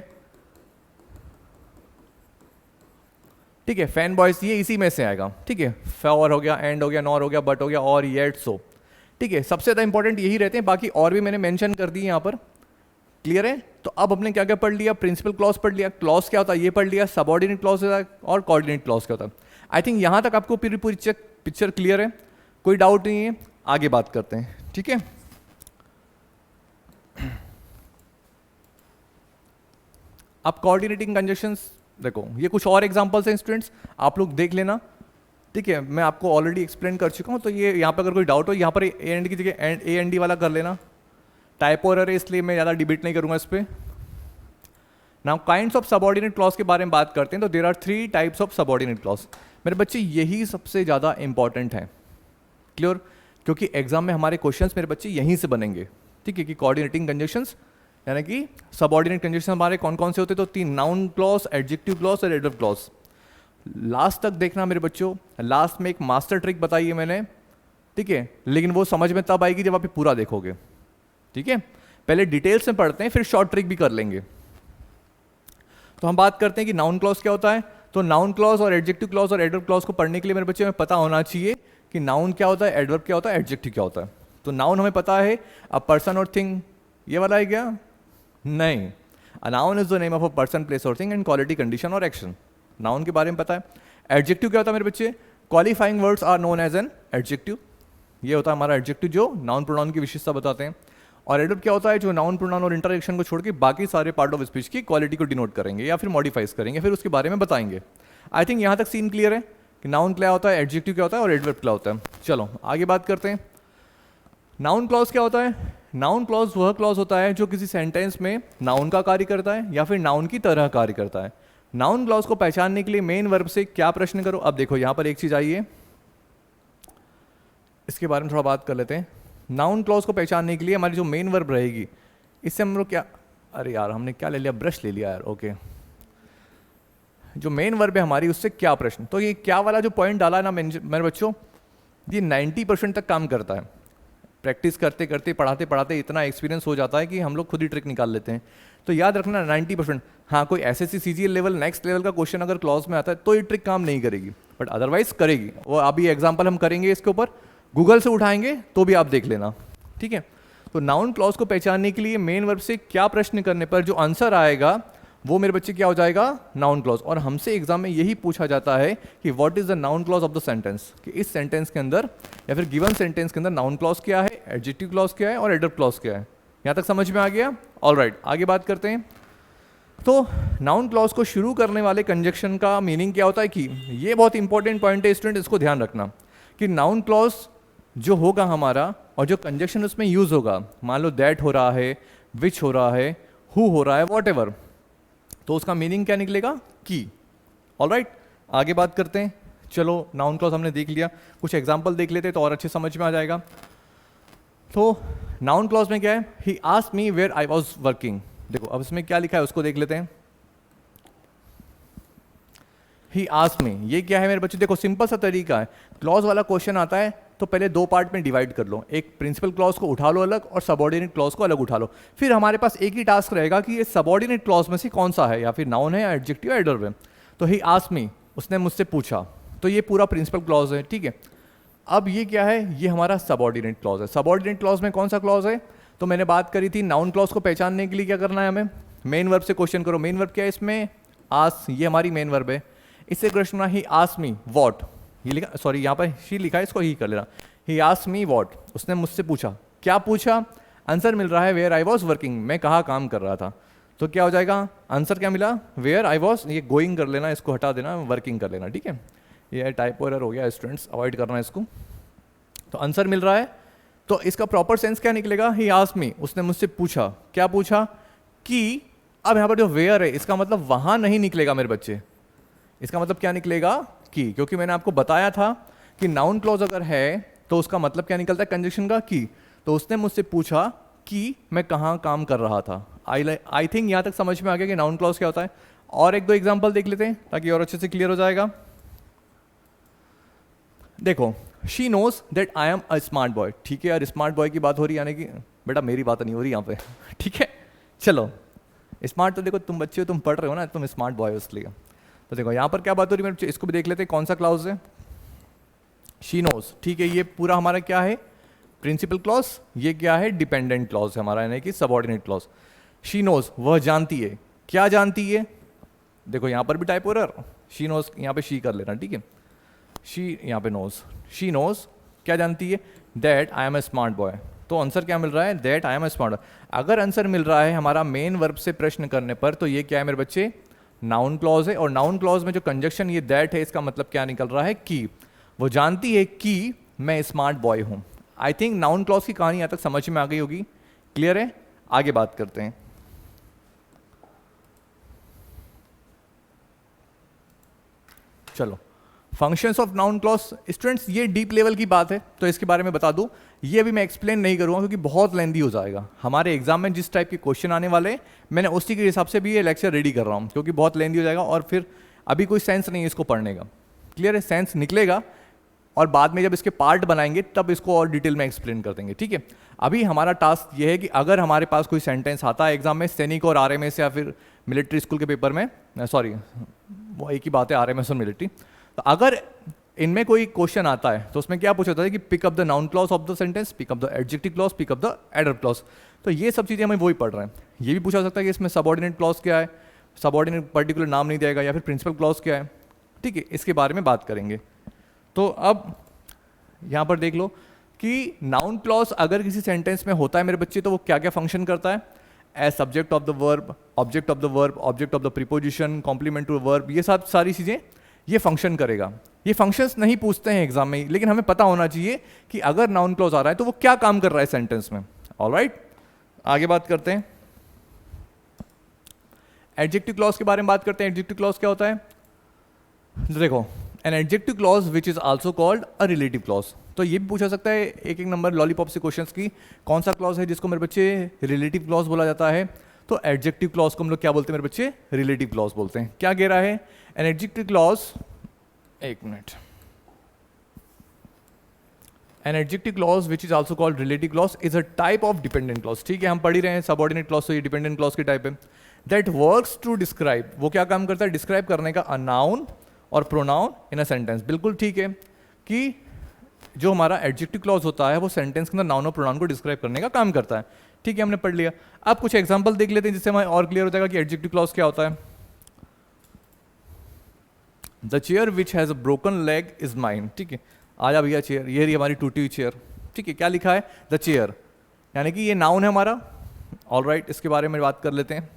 ठीक है, फैन बॉयज ये इसी में से आएगा. ठीक है, फॉर हो गया, एंड हो गया, नॉर हो गया, बट हो गया, और येट सो. ठीक है, सबसे ज़्यादा इंपॉर्टेंट यही रहते हैं, बाकी और भी मैंने मेंशन कर दी यहाँ पर. क्लियर है? तो अब हमने क्या क्या पढ़ लिया? प्रिंसिपल क्लॉज पढ़ लिया, क्लॉज क्या होता है ये पढ़ लिया, सबऑर्डिनेट क्लॉज होता है, और कोऑर्डिनेट क्लॉज क्या होता है. आई थिंक यहाँ तक आपको पूरी पिक्चर क्लियर है, कोई डाउट नहीं है. आगे बात करते हैं. ठीक है, अब कोऑर्डिनेटिंग कंजंक्शंस देखो, ये कुछ और एग्जांपल्स हैं स्टूडेंट्स, आप लोग देख लेना. ठीक है, मैं आपको ऑलरेडी एक्सप्लेन कर चुका हूँ, तो ये यहाँ पर अगर कोई डाउट हो, यहाँ पर ए एंड की जगह ए एंड डी वाला कर लेना. टाइपो एरर है इसलिए मैं ज़्यादा डिबेट नहीं करूँगा इस पर. Now kinds of subordinate clause के बारे में बात करते हैं. तो there are 3 types of subordinate clause. मेरे बच्चे यही सबसे ज़्यादा इंपॉर्टेंट है. क्लियर? क्योंकि एग्जाम में हमारे क्वेश्चंस मेरे बच्चे यहीं से बनेंगे. ठीक है, कि कोऑर्डिनेटिंग कंजंक्शंस यानी कि सबऑर्डिनेट कंजंक्शन हमारे कौन कौन से होते हैं? तो 3, नाउन क्लॉज, एडजेक्टिव क्लॉज और एडवर्ब क्लॉज. लास्ट तक देखना मेरे बच्चों, लास्ट में एक मास्टर ट्रिक बताई है मैंने. ठीक है, लेकिन वो समझ में तब आएगी जब आप पूरा देखोगे. ठीक है, पहले डिटेल्स में पढ़ते हैं, फिर शॉर्ट ट्रिक भी कर लेंगे. तो हम बात करते हैं कि नाउन क्लॉज क्या होता है. तो नाउन क्लॉज और एडजेक्टिव क्लॉज और एडवर्ब क्लॉज को पढ़ने के लिए मेरे बच्चे में पता होना चाहिए कि नाउन क्या होता है, एडवर्ब क्या होता है, एडजेक्टिव क्या होता है. तो नाउन हमें पता है, अ पर्सन और थिंग, ये वाला है क्या? नहीं. A noun is the name of a person, place और थिंग एंड क्वालिटी, कंडीशन और एक्शन. नाउन के बारे में पता है. एडजेक्टिव क्या होता है मेरे बच्चे? Qualifying words are known as an adjective. ये होता है हमारा एडजेक्टिव जो नाउन प्रोनाउन की विशेषता बताते हैं. और एडवर्ब क्या होता है, जो नाउन प्रोनाउन और इंटरजेक्शन को छोड़ के बाकी सारे पार्ट ऑफ स्पीच की क्वालिटी को डिनोट करेंगे या फिर मॉडिफाइज करेंगे, फिर उसके बारे में बताएंगे। आई थिंक यहाँ तक सीन क्लियर है कि नाउन क्या होता है, एडजेक्टिव क्या होता है और एडवर्ब क्या होता है। चलो आगे बात करते हैं। नाउन क्लॉज क्या होता है? नाउन क्लॉज वह क्लॉज होता है जो किसी सेंटेंस में नाउन का कार्य करता है या फिर नाउन की तरह कार्य करता है। नाउन क्लॉज को पहचानने के लिए मेन वर्ब से क्या प्रश्न करो। अब देखो यहाँ पर एक चीज आई है, इसके बारे में थोड़ा बात कर लेते हैं। नाउन क्लॉज को पहचानने के लिए हमारी जो मेन वर्ब रहेगी, इससे हम लोग क्या, अरे यार हमने क्या ले लिया, ब्रश ले लिया यार। ओके, जो मेन वर्ब है हमारी, उससे क्या प्रश्न। तो ये क्या वाला जो पॉइंट डाला है ना मेरे बच्चों, ये 90% तक काम करता है। प्रैक्टिस करते करते पढ़ाते पढ़ाते इतना एक्सपीरियंस हो जाता है कि हम लोग खुद ही ट्रिक निकाल लेते हैं। तो याद रखना 90%। हाँ, कोई SSC CGL level next level का क्वेश्चन अगर क्लॉज में आता है तो ये ट्रिक काम नहीं करेगी, बट अदरवाइज करेगी। वो अभी एग्जाम्पल हम करेंगे इसके ऊपर, गूगल से उठाएंगे तो भी आप देख लेना, ठीक है। तो नाउन क्लॉज को पहचानने के लिए मेन वर्ब से क्या प्रश्न करने पर जो आंसर आएगा वो मेरे बच्चे क्या हो जाएगा, नाउन क्लॉज। और हमसे एग्जाम में यही पूछा जाता है कि what is the noun clause of the sentence, कि इस सेंटेंस के अंदर या फिर गिवन सेंटेंस के अंदर नाउन क्लॉज क्या है, एडजेक्टिव क्लॉज क्या है और एडवर्ब क्लॉज क्या है। यहाँ तक समझ में आ गया? ऑलराइट, आगे बात करते हैं। तो नाउन क्लॉज को शुरू करने वाले कंजक्शन का मीनिंग क्या होता है, कि ये बहुत इंपॉर्टेंट पॉइंट है स्टूडेंट, इसको ध्यान रखना कि नाउन क्लॉज जो होगा हमारा और जो कंजक्शन उसमें यूज होगा, मान लो दैट हो रहा है, विच हो रहा है, हु हो रहा है, वॉट, तो उसका मीनिंग क्या निकलेगा, की। ऑलराइट, आगे बात करते हैं। चलो नाउन क्लॉज हमने देख लिया, कुछ एग्जांपल देख लेते तो और अच्छे समझ में आ जाएगा। तो नाउन क्लॉज में क्या है, he asked me where I was working. देखो अब इसमें क्या लिखा है उसको देख लेते हैं। ही आस्क्ड मी, ये क्या है मेरे बच्चे, देखो सिंपल सा तरीका है। क्लॉज वाला क्वेश्चन आता है तो पहले दो पार्ट में डिवाइड कर लो, एक प्रिंसिपल क्लॉज को उठा लो अलग और सबऑर्डिनेट क्लॉज को अलग उठा लो। फिर हमारे पास एक ही टास्क रहेगा कि ये सबऑर्डिनेट क्लॉज में से कौन सा है, या फिर नाउन है या एडजेक्टिव या एडवर्ब है। तो ही आस्क्ड मी, उसने मुझसे पूछा, तो ये पूरा प्रिंसिपल क्लॉज है, ठीक है। अब ये क्या है, ये हमारा सबऑर्डिनेट क्लॉज है। सबऑर्डिनेट क्लॉज में कौन सा क्लॉज है, तो मैंने बात करी थी नाउन क्लॉज को पहचानने के लिए क्या करना है हमें, मेन वर्ब से क्वेश्चन करो। मेन वर्ब क्या है इसमें, आस्क, ये हमारी मेन वर्ब है। इससे question he asked me what, ये लिखा, सॉरी यहाँ पर शी लिखा है, इसको ही कर लेना। ही आस्क्ड मी व्हाट, उसने मुझसे पूछा, क्या पूछा, आंसर मिल रहा है वेयर आई वॉज वर्किंग, मैं कहाँ काम कर रहा था। तो क्या हो जाएगा, आंसर क्या मिला, वेयर आई वॉज, ये गोइंग कर लेना, इसको हटा देना, वर्किंग कर लेना, ठीक है। ये टाइपो एरर हो गया स्टूडेंट्स, अवॉइड करना इसको। तो आंसर मिल रहा है, तो इसका प्रॉपर सेंस क्या निकलेगा, ही आस्क्ड मी, उसने मुझसे पूछा, क्या पूछा, कि। अब यहाँ पर जो वेयर है इसका मतलब वहाँ नहीं निकलेगा मेरे बच्चे, इसका मतलब क्या निकलेगा, की, क्योंकि मैंने आपको बताया था कि नाउन क्लॉज अगर है तो उसका मतलब क्या निकलता है कंजक्शन का, की। तो उसने मुझसे पूछा कि मैं कहाँ काम कर रहा था। आई थिंक यहाँ तक समझ में आ गया कि नाउन क्लॉज क्या होता है। और एक दो एग्जांपल देख लेते हैं ताकि और अच्छे से क्लियर हो जाएगा। देखो, she knows that I am a smart boy, ठीक है यार, स्मार्ट बॉय की बात हो रही है, यानी कि बेटा मेरी बात नहीं हो रही यहाँ पे, ठीक है। चलो स्मार्ट तो देखो तुम बच्चे हो, तुम पढ़ रहे हो ना, तुम स्मार्ट बॉय हो इसलिए। तो देखो यहाँ पर क्या बात हो रही है, इसको भी देख लेते हैं कौन सा क्लॉज है, शी नोज, ठीक है। ये पूरा हमारा क्या है, प्रिंसिपल क्लॉज। ये क्या है, डिपेंडेंट क्लॉज है हमारा, यानी कि सबऑर्डिनेट क्लॉज। शी नोज, वह जानती है, क्या जानती है, देखो यहाँ पर भी टाइप एरर, शी नोज यहाँ पे शी कर लेना, ठीक है। शी यहाँ पे नोज, शी नोज क्या जानती है, that I am a smart boy. तो आंसर क्या मिल रहा है, that I am a smart boy. अगर आंसर मिल रहा है हमारा मेन वर्ब से प्रश्न करने पर, तो ये क्या है मेरे बच्चे, नाउन क्लॉज है। और नाउन क्लॉज में जो कंजक्शन ये दैट है, इसका मतलब क्या निकल रहा है, की। वो जानती है कि मैं स्मार्ट बॉय हूं। आई थिंक नाउन क्लॉज की कहानी यहां तक समझ में आ गई होगी, क्लियर है। आगे बात करते हैं। चलो, functions of noun clause students, ये डीप लेवल की बात है तो इसके बारे में बता दूं। ये अभी मैं एक्सप्लेन नहीं करूंगा क्योंकि बहुत लेंदी हो जाएगा। हमारे एग्जाम में जिस टाइप के क्वेश्चन आने वाले हैं, मैंने उसी के हिसाब से भी ये लेक्चर रेडी कर रहा हूं, क्योंकि बहुत लेंदी हो जाएगा और फिर अभी कोई सेंस नहीं है इसको पढ़ने का, क्लियर है। सेंस निकलेगा और बाद में जब इसके पार्ट बनाएंगे तब इसको और डिटेल में एक्सप्लेन कर देंगे, ठीक है। अभी हमारा टास्क ये है कि अगर हमारे पास कोई सेंटेंस आता है एग्जाम में, सैनिक और आरएमएस या फिर मिलिट्री स्कूल के पेपर में, सॉरी वो एक ही बात है, आरएमएस और मिलिट्री, तो अगर इनमें कोई क्वेश्चन आता है तो उसमें क्या पूछा जाता है कि pick up the noun clause of the sentence, pick up the adjective clause, pick up the adverb clause. तो ये सब चीज़ें हमें वही पढ़ रहे हैं। ये भी पूछा सकता है कि इसमें सबऑर्डिनेट क्लॉज क्या है, सबऑर्डिनेट पर्टिकुलर नाम नहीं देगा, या फिर प्रिंसिपल क्लॉज क्या है, ठीक है। इसके बारे में बात करेंगे। तो अब यहाँ पर देख लो कि नाउन क्लॉज अगर किसी सेंटेंस में होता है मेरे बच्चे तो वो क्या क्या फंक्शन करता है, as subject of the verb, object of the verb, object of the preposition, complement to verb, ये सब सारी चीज़ें ये फंक्शन करेगा। ये फंक्शंस नहीं पूछते हैं एग्जाम में, लेकिन हमें पता होना चाहिए कि अगर नाउन क्लॉज आ रहा है तो वो क्या काम कर रहा है सेंटेंस में। ऑलराइट, आगे बात करते हैं एडजेक्टिव क्लॉज के बारे में बात करते हैं। एडजेक्टिव क्लॉज क्या होता है, देखो an adjective clause which is also called a relative clause. तो ये भी पूछा सकता है एक एक नंबर लॉलीपॉप से क्वेश्चंस की, कौन सा क्लॉज है जिसको मेरे बच्चे रिलेटिव क्लॉज बोला जाता है। तो एडजेक्टिव क्लॉज को हम लोग क्या बोलते हैं मेरे बच्चे, रिलेटिव क्लॉज बोलते हैं। क्या कह रहा है एन एडजेक्टिव क्लॉज, एक minute, an adjective clause which is also called relative clause is a type of dependent clause. ठीक है, हम पढ़ ही रहे हैं सबऑर्डिनेट क्लॉज, तो ये डिपेंडेंट क्लॉज की टाइप है। दैट वर्क्स टू डिस्क्राइब, वो क्या काम करता है, डिस्क्राइब करने का, अ नाउन और प्रोनाउन इन अ सेंटेंस। बिल्कुल ठीक है कि जो हमारा एडजेक्टिव क्लॉज होता है वो सेंटेंस के अंदर नाउन और प्रोनाउन को डिस्क्राइब करने का काम करता है। ठीक है, हमने पढ़ लिया। अब कुछ एग्जांपल देख लेते हैं जिससे हमें और क्लियर हो जाएगा कि एडजेक्टिव क्लॉज क्या होता है। The chair which has a broken leg is mine. ठीक है, आजा भैया चेयर, ये रही हमारी टूटी हुई चेयर। ठीक है, क्या लिखा है, द चेयर, यानी कि ये नाउन है हमारा। ऑलराइट, इसके बारे में बात कर लेते हैं।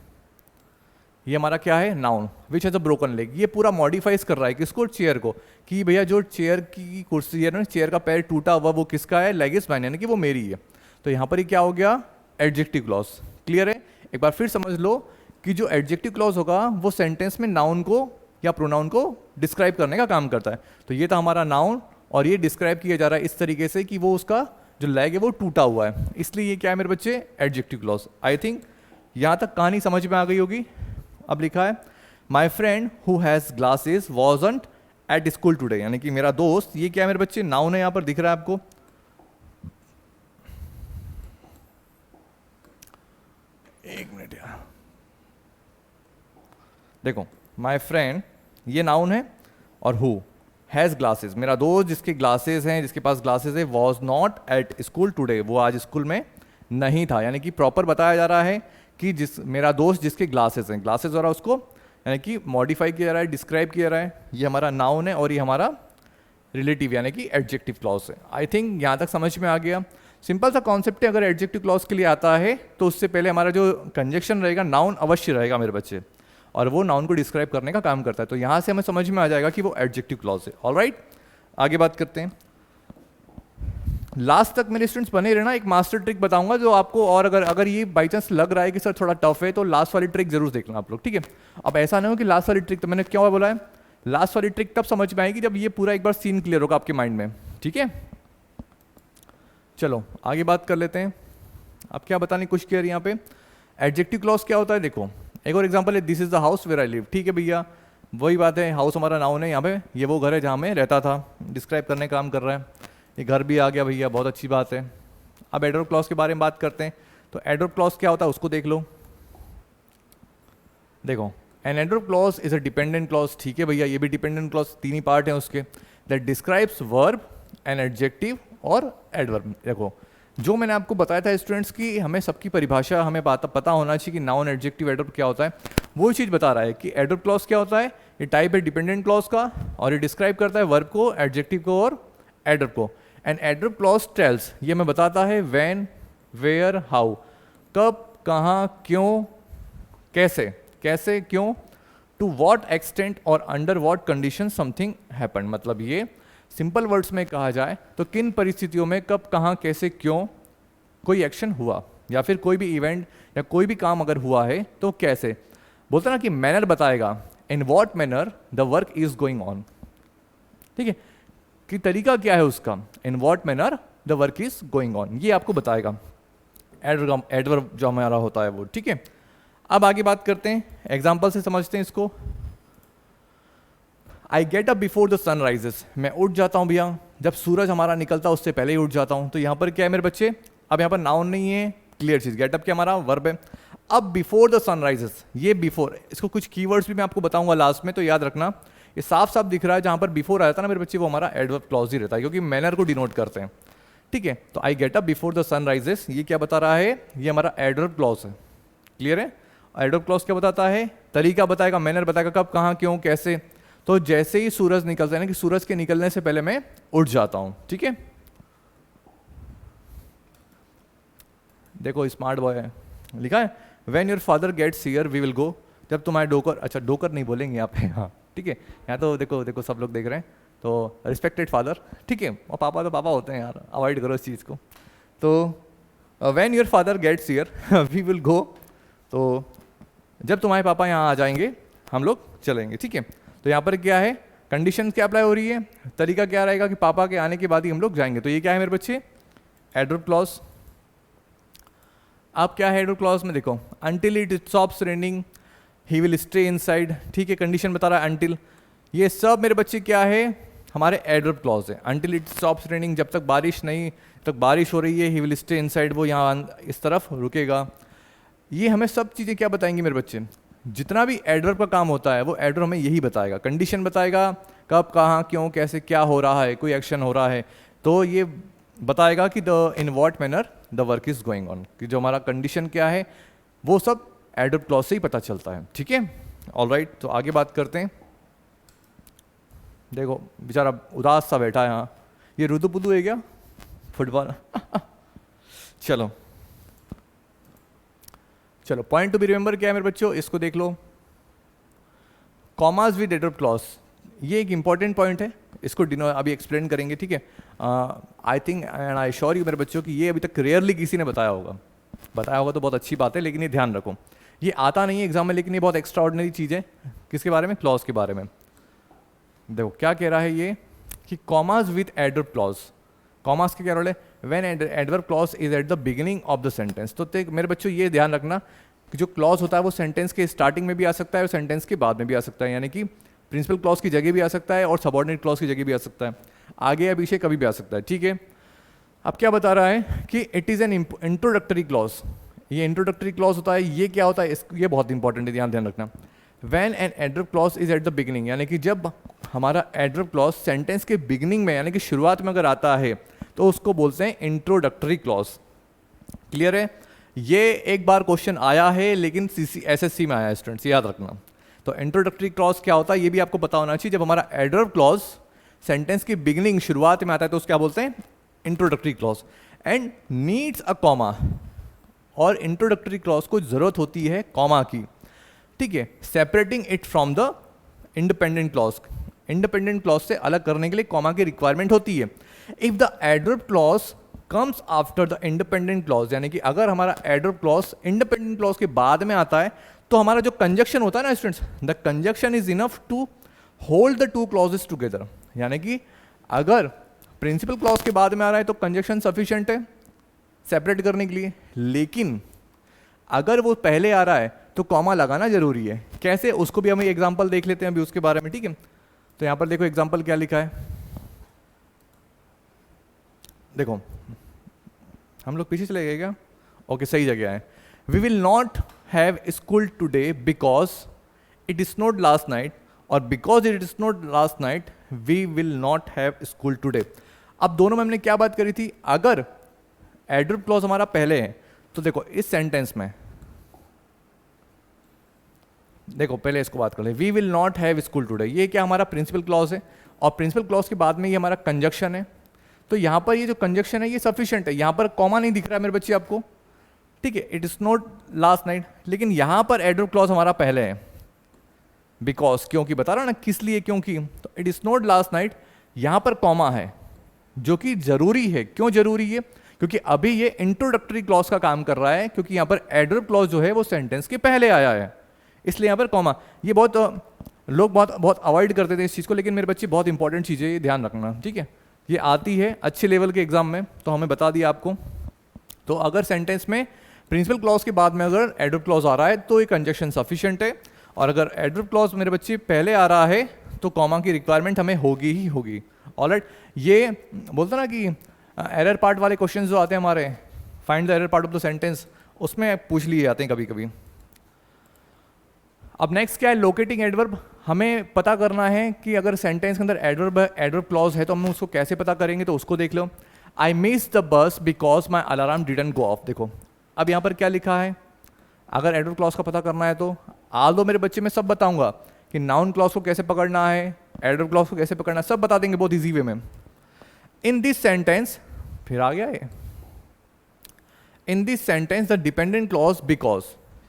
ये हमारा क्या है, noun which has a broken leg. ये पूरा मॉडिफाइज कर रहा है किसको, चेयर को, कि भैया जो चेयर की कुर्सी है ना, चेयर का पैर टूटा हुआ वो किसका है, लेग इज माइन, यानी कि वो मेरी है। तो यहाँ पर ही क्या हो गया, एडजेक्टिव क्लॉज। क्लियर है, एक बार फिर समझ लो कि जो एडजेक्टिव क्लॉज होगा वो सेंटेंस में नाउन को या प्रोनाउन को डिस्क्राइब करने का काम करता है। तो ये था हमारा नाउन और ये डिस्क्राइब किया जा रहा है इस तरीके से कि वो उसका जो लेग है वो टूटा हुआ है, इसलिए ये क्या है मेरे बच्चे, एडजेक्टिव क्लॉज। आई थिंक यहाँ तक कहानी समझ में आ गई होगी। अब लिखा है my friend who has glasses wasn't at school today, यानी कि मेरा दोस्त, ये क्या है मेरे बच्चे, नाउन है, यहाँ पर दिख रहा है आपको। एक मिनट यार, देखो माई फ्रेंड ये नाउन है और हु हैज ग्लासेस, मेरा दोस्त जिसके ग्लासेस हैं, जिसके पास ग्लासेस है, was not at school today, वो आज स्कूल में नहीं था। यानी कि प्रॉपर बताया जा रहा है कि जिस मेरा दोस्त जिसके ग्लासेस हैं, ग्लासेस द्वारा उसको यानी कि मॉडिफाई किया जा रहा है, डिस्क्राइब किया जा रहा है। ये हमारा नाउन है और ये हमारा रिलेटिव यानी कि एडजेक्टिव क्लॉज है। आई थिंक यहाँ तक समझ में आ गया। सिंपल सा कॉन्सेप्ट है, अगर एडजेक्टिव क्लॉज के लिए आता है तो उससे पहले हमारा जो कंजक्शन रहेगा, नाउन अवश्य रहेगा मेरे बच्चे, और वो नाउन को डिस्क्राइब करने का काम करता है। तो यहाँ से हमें समझ में आ जाएगा कि वो एडजेक्टिव क्लॉज है। ऑलराइट, आगे बात करते हैं। लास्ट तक मेरे स्टूडेंट्स बने रहना, एक मास्टर ट्रिक बताऊंगा जो आपको, और अगर ये बाई चांस लग रहा है कि सर थोड़ा टफ है तो लास्ट वाली ट्रिक जरूर देखना आप लोग। ठीक है, अब ऐसा नहीं हो कि लास्ट वाली ट्रिक, तो मैंने क्यों बोला है लास्ट वाली ट्रिक तब समझ में आएगी जब ये पूरा एक बार सीन क्लियर होगा आपके माइंड में। ठीक है, चलो आगे बात कर लेते हैं। अब क्या बताने की कोशिश किया यहाँ पे, एडजेक्टिव क्लॉज क्या होता है। देखो एक और एग्जांपल है, this is the house where I live. ठीक है भैया, वही बात है, हाउस हमारा नाउन है, यहाँ पे ये वो घर है जहाँ मैं रहता था, डिस्क्राइब करने का काम कर रहा है। ये घर भी आ गया भैया, बहुत अच्छी बात है। अब एडवर्ब क्लॉज के बारे में बात करते हैं। तो एडवर्ब क्लॉज क्या होता है उसको देख लो। देखो an adverb clause is a dependent clause. ठीक है भैया, ये भी डिपेंडेंट क्लॉज, तीन ही पार्ट हैं उसके, that describes verb, an adjective और एडवर्ब। देखो जो मैंने आपको बताया था स्टूडेंट्स की हमें सबकी परिभाषा हमें पता होना चाहिए कि नाउन, एडजेक्टिव, एडवर्ब क्या होता है, वो चीज़ बता रहा है कि एडवर्ब क्लॉज क्या होता है। ये टाइप है डिपेंडेंट क्लॉज का और ये डिस्क्राइब करता है वर्ब को, एडजेक्टिव को और एडवर्ब को। एंड एडवर्ब क्लॉज टेल्स, ये हमें बताता है व्हेन, वेयर, हाउ, कब, कहाँ, क्यों, कैसे, कैसे, क्यों, टू व्हाट एक्सटेंट और under what condition something happen. मतलब ये सिंपल वर्ड्स में कहा जाए तो किन परिस्थितियों में, कब, कहाँ, कैसे, क्यों कोई एक्शन हुआ, या फिर कोई भी इवेंट या कोई भी काम अगर हुआ है तो कैसे। बोलते ना कि मैनर बताएगा, in what manner the work is going on. ठीक है, कि तरीका क्या है उसका, in what manner the work is going on, ये आपको बताएगा एडवर्ब जो हमारा होता है वो। ठीक है, अब आगे बात करते हैं, एग्जाम्पल से समझते हैं इसको। I get up before the sun rises, मैं उठ जाता हूँ भैया जब सूरज हमारा निकलता है उससे पहले ही उठ जाता हूँ। तो यहाँ पर क्या है मेरे बच्चे, अब यहाँ पर नाउन नहीं है, क्लियर चीज, गेट अप क्या हमारा वर्ब है। अब बिफोर द सन राइजेस, ये बिफोर, इसको कुछ कीवर्ड्स भी मैं आपको बताऊंगा लास्ट में, तो याद रखना। ये साफ साफ दिख रहा है, जहाँ पर बिफोर आया था ना मेरे बच्चे, वो हमारा एडवर्ब क्लॉज ही रहता है, क्योंकि मैनर को डिनोट करते हैं। ठीक है, तो I get up before the sun rises, ये क्या बता रहा है, ये हमारा एडवर्ब क्लॉज है। क्लियर है, एडवर्ब क्लॉज क्या बताता है, तरीका बताएगा, मैनर बताएगा, कब, कहाँ, क्यों, कैसे। तो जैसे ही सूरज निकलता है ना, कि सूरज के निकलने से पहले मैं उठ जाता हूँ। ठीक है, देखो स्मार्ट बॉय है, लिखा है when your father gets here we will go, जब तुम्हारे डोकर, अच्छा डोकर नहीं बोलेंगे यहाँ पे, हाँ ठीक है, यहाँ तो देखो देखो सब लोग देख रहे हैं, तो रिस्पेक्टेड फादर, ठीक है, और पापा तो पापा होते हैं यार, अवॉइड करो इस चीज़ को। तो when your father gets here we will go, तो जब तुम्हारे पापा यहाँ आ जाएंगे हम लोग चलेंगे, ठीक है। तो यहाँ पर क्या है, कंडीशन क्या अप्लाई हो रही है, तरीका क्या रहेगा कि पापा के आने के बाद ही हम लोग जाएंगे। तो ये क्या है मेरे बच्चे, एडवर्ब क्लॉज। अब क्या है एडवर्ब क्लॉज में, देखो until it stops raining he will stay inside, ठीक है, कंडीशन बता रहा है अंटिल। ये सब मेरे बच्चे क्या है, हमारे एडवर्ब क्लॉज है। अंटिल इट स्टॉप्स रेनिंग, जब तक बारिश नहीं, जब तक बारिश हो रही है, ही विल स्टे इनसाइड, वो यहाँ इस तरफ रुकेगा। ये हमें सब चीज़ें क्या बताएंगी मेरे बच्चे, जितना भी एडवर्ब का काम होता है वो एडवर्ब हमें यही बताएगा, कंडीशन बताएगा, कब कहाँ क्यों कैसे क्या हो रहा है, कोई एक्शन हो रहा है तो ये बताएगा कि the in what manner the work is going on, कि जो हमारा कंडीशन क्या है वो सब एडवर्ब क्लॉज से ही पता चलता है, ठीक है। ऑलराइट, तो आगे बात करते हैं। देखो बेचारा उदास सा बैठा है यहाँ, ये रुदू पुदू है क्या, फुटबॉल चलो चलो, पॉइंट टू बी रिमेंबर क्या है मेरे बच्चों, इसको देख लो, कॉमास विद एडवर्ब क्लॉज, ये एक इंपॉर्टेंट पॉइंट है, इसको अभी एक्सप्लेन करेंगे, ठीक है। I think and I sure you मेरे बच्चों कि ये अभी तक रेयरली किसी ने बताया होगा तो बहुत अच्छी बात है, लेकिन ये ध्यान रखो, ये आता नहीं है एग्जाम में, लेकिन ये बहुत एक्स्ट्रा ऑर्डिनरी चीज़ है। किसके बारे में, क्लॉज के बारे में। देखो क्या कह रहा है ये कि commas with adverb clause, commas के क्या रोल है, when adverb clause is at the beginning of the sentence. तो मेरे बच्चों ये ध्यान रखना कि जो क्लॉज होता है वो सेंटेंस के स्टार्टिंग में भी आ सकता है और सेंटेंस के बाद में भी आ सकता है, यानी कि प्रिंसिपल क्लॉज की जगह भी आ सकता है और सबऑर्डिनेट क्लॉज की जगह भी आ सकता है, आगे या पीछे कभी भी आ सकता है, ठीक है। अब क्या बता रहा है कि it is an introductory clause, ये इंट्रोडक्टरी क्लॉज होता है, ये क्या होता है, ये बहुत इंपॉर्टेंट है, ध्यान रखना। When an adverb clause is at the beginning, यानी कि जब हमारा एडवर्ब क्लॉज सेंटेंस के बिगिनिंग में यानी कि शुरुआत में अगर आता है तो उसको बोलते हैं इंट्रोडक्टरी क्लॉज। क्लियर है, ये एक बार क्वेश्चन आया है लेकिन SSC में आया है स्टूडेंट्स, याद रखना। तो इंट्रोडक्टरी क्लॉज क्या होता है ये भी आपको पता होना चाहिए। जब हमारा एडवर्ब क्लॉज सेंटेंस की बिगिनिंग शुरुआत में आता है तो उसको क्या बोलते हैं, introductory clause, and needs a comma, और इंट्रोडक्टरी क्लॉज को जरूरत होती है कॉमा की, ठीक है, separating it from the independent clause, independent clause से अलग करने के लिए कॉमा की रिक्वायरमेंट होती है। If the adverb clause comes after the independent clause, यानी कि अगर हमारा एडवर्ब क्लॉज इंडिपेंडेंट क्लॉज के बाद में आता है तो हमारा जो कंजक्शन होता है ना students, the conjunction is enough to hold the two clauses together, यानी कि अगर प्रिंसिपल क्लॉज के बाद में आ रहा है तो कंजक्शन सफिशिएंट है सेपरेट करने के लिए, लेकिन अगर वो पहले आ रहा है तो कॉमा लगाना जरूरी है। कैसे, उसको भी हम एग्जांपल देख लेते हैं अभी उसके बारे में, ठीक है। तो यहां पर देखो एग्जांपल क्या लिखा है, देखो हम लोग पीछे चले गए क्या, ओके सही जगह है। We will not have school today because it is not last night, और because it is not last night we will not have school today. अब दोनों में हमने क्या बात करी थी, अगर एडवर्ब क्लॉज हमारा पहले है तो देखो इस सेंटेंस में, देखो पहले इसको बात कर ले, we will not have school today, ये क्या हमारा प्रिंसिपल क्लॉज है, और प्रिंसिपल क्लॉज के बाद में ये हमारा कंजक्शन है। तो यहाँ पर ये जो कंजक्शन है ये सफिशिएंट है, यहाँ पर कॉमा नहीं दिख रहा है मेरे बच्चे आपको, ठीक है, it is not last night, लेकिन यहाँ पर एडवर्ब क्लॉज हमारा पहले है, बिकॉज, क्योंकि बता रहा ना किस लिए, क्योंकि, तो it is not last night, यहाँ पर कॉमा है जो कि जरूरी है। क्यों जरूरी है, क्योंकि अभी ये इंट्रोडक्टरी क्लॉज का काम कर रहा है, क्योंकि यहाँ पर एडवर्ब क्लॉज जो है वो सेंटेंस के पहले आया है, इसलिए यहाँ पर कॉमा। ये बहुत लोग बहुत अवॉइड करते थे इस चीज़ को, लेकिन मेरे बच्चे बहुत इंपॉर्टेंट चीज़ है, ये ध्यान रखना, ठीक है। ये आती है अच्छे लेवल के एग्जाम में, तो हमें बता दिया आपको। तो अगर सेंटेंस में प्रिंसिपल क्लॉज के बाद में अगर एडवर्ब क्लॉज आ रहा है तो ये कंजक्शन सफिशिएंट है, और अगर एडवर्ब क्लॉज मेरे बच्चे पहले आ रहा है तो कॉमा की रिक्वायरमेंट हमें होगी ही होगी। ऑलराइट, ये बोलते ना कि एरर पार्ट वाले क्वेश्चंस जो आते हैं हमारे, find the error part of the sentence, उसमें पूछ लिए जाते हैं कभी कभी। अब नेक्स्ट क्या है, लोकेटिंग एडवर्ब। हमें पता करना है कि अगर सेंटेंस के अंदर एडवर्ब क्लॉज है तो हम उसको कैसे पता करेंगे, तो उसको देख लो। I miss the bus because my alarm didn't go off. देखो अब यहाँ पर क्या लिखा है, अगर एडवर्ब क्लॉज का पता करना है तो दो मेरे बच्चे में सब बताऊंगा कि नाउन क्लॉज को कैसे पकड़ना है, एडवर्ब क्लॉज को कैसे पकड़ना है, सब बता देंगे बहुत ईजी वे में। इन दिस सेंटेंस, फिर आ गया है, in this sentence the dependent clause because,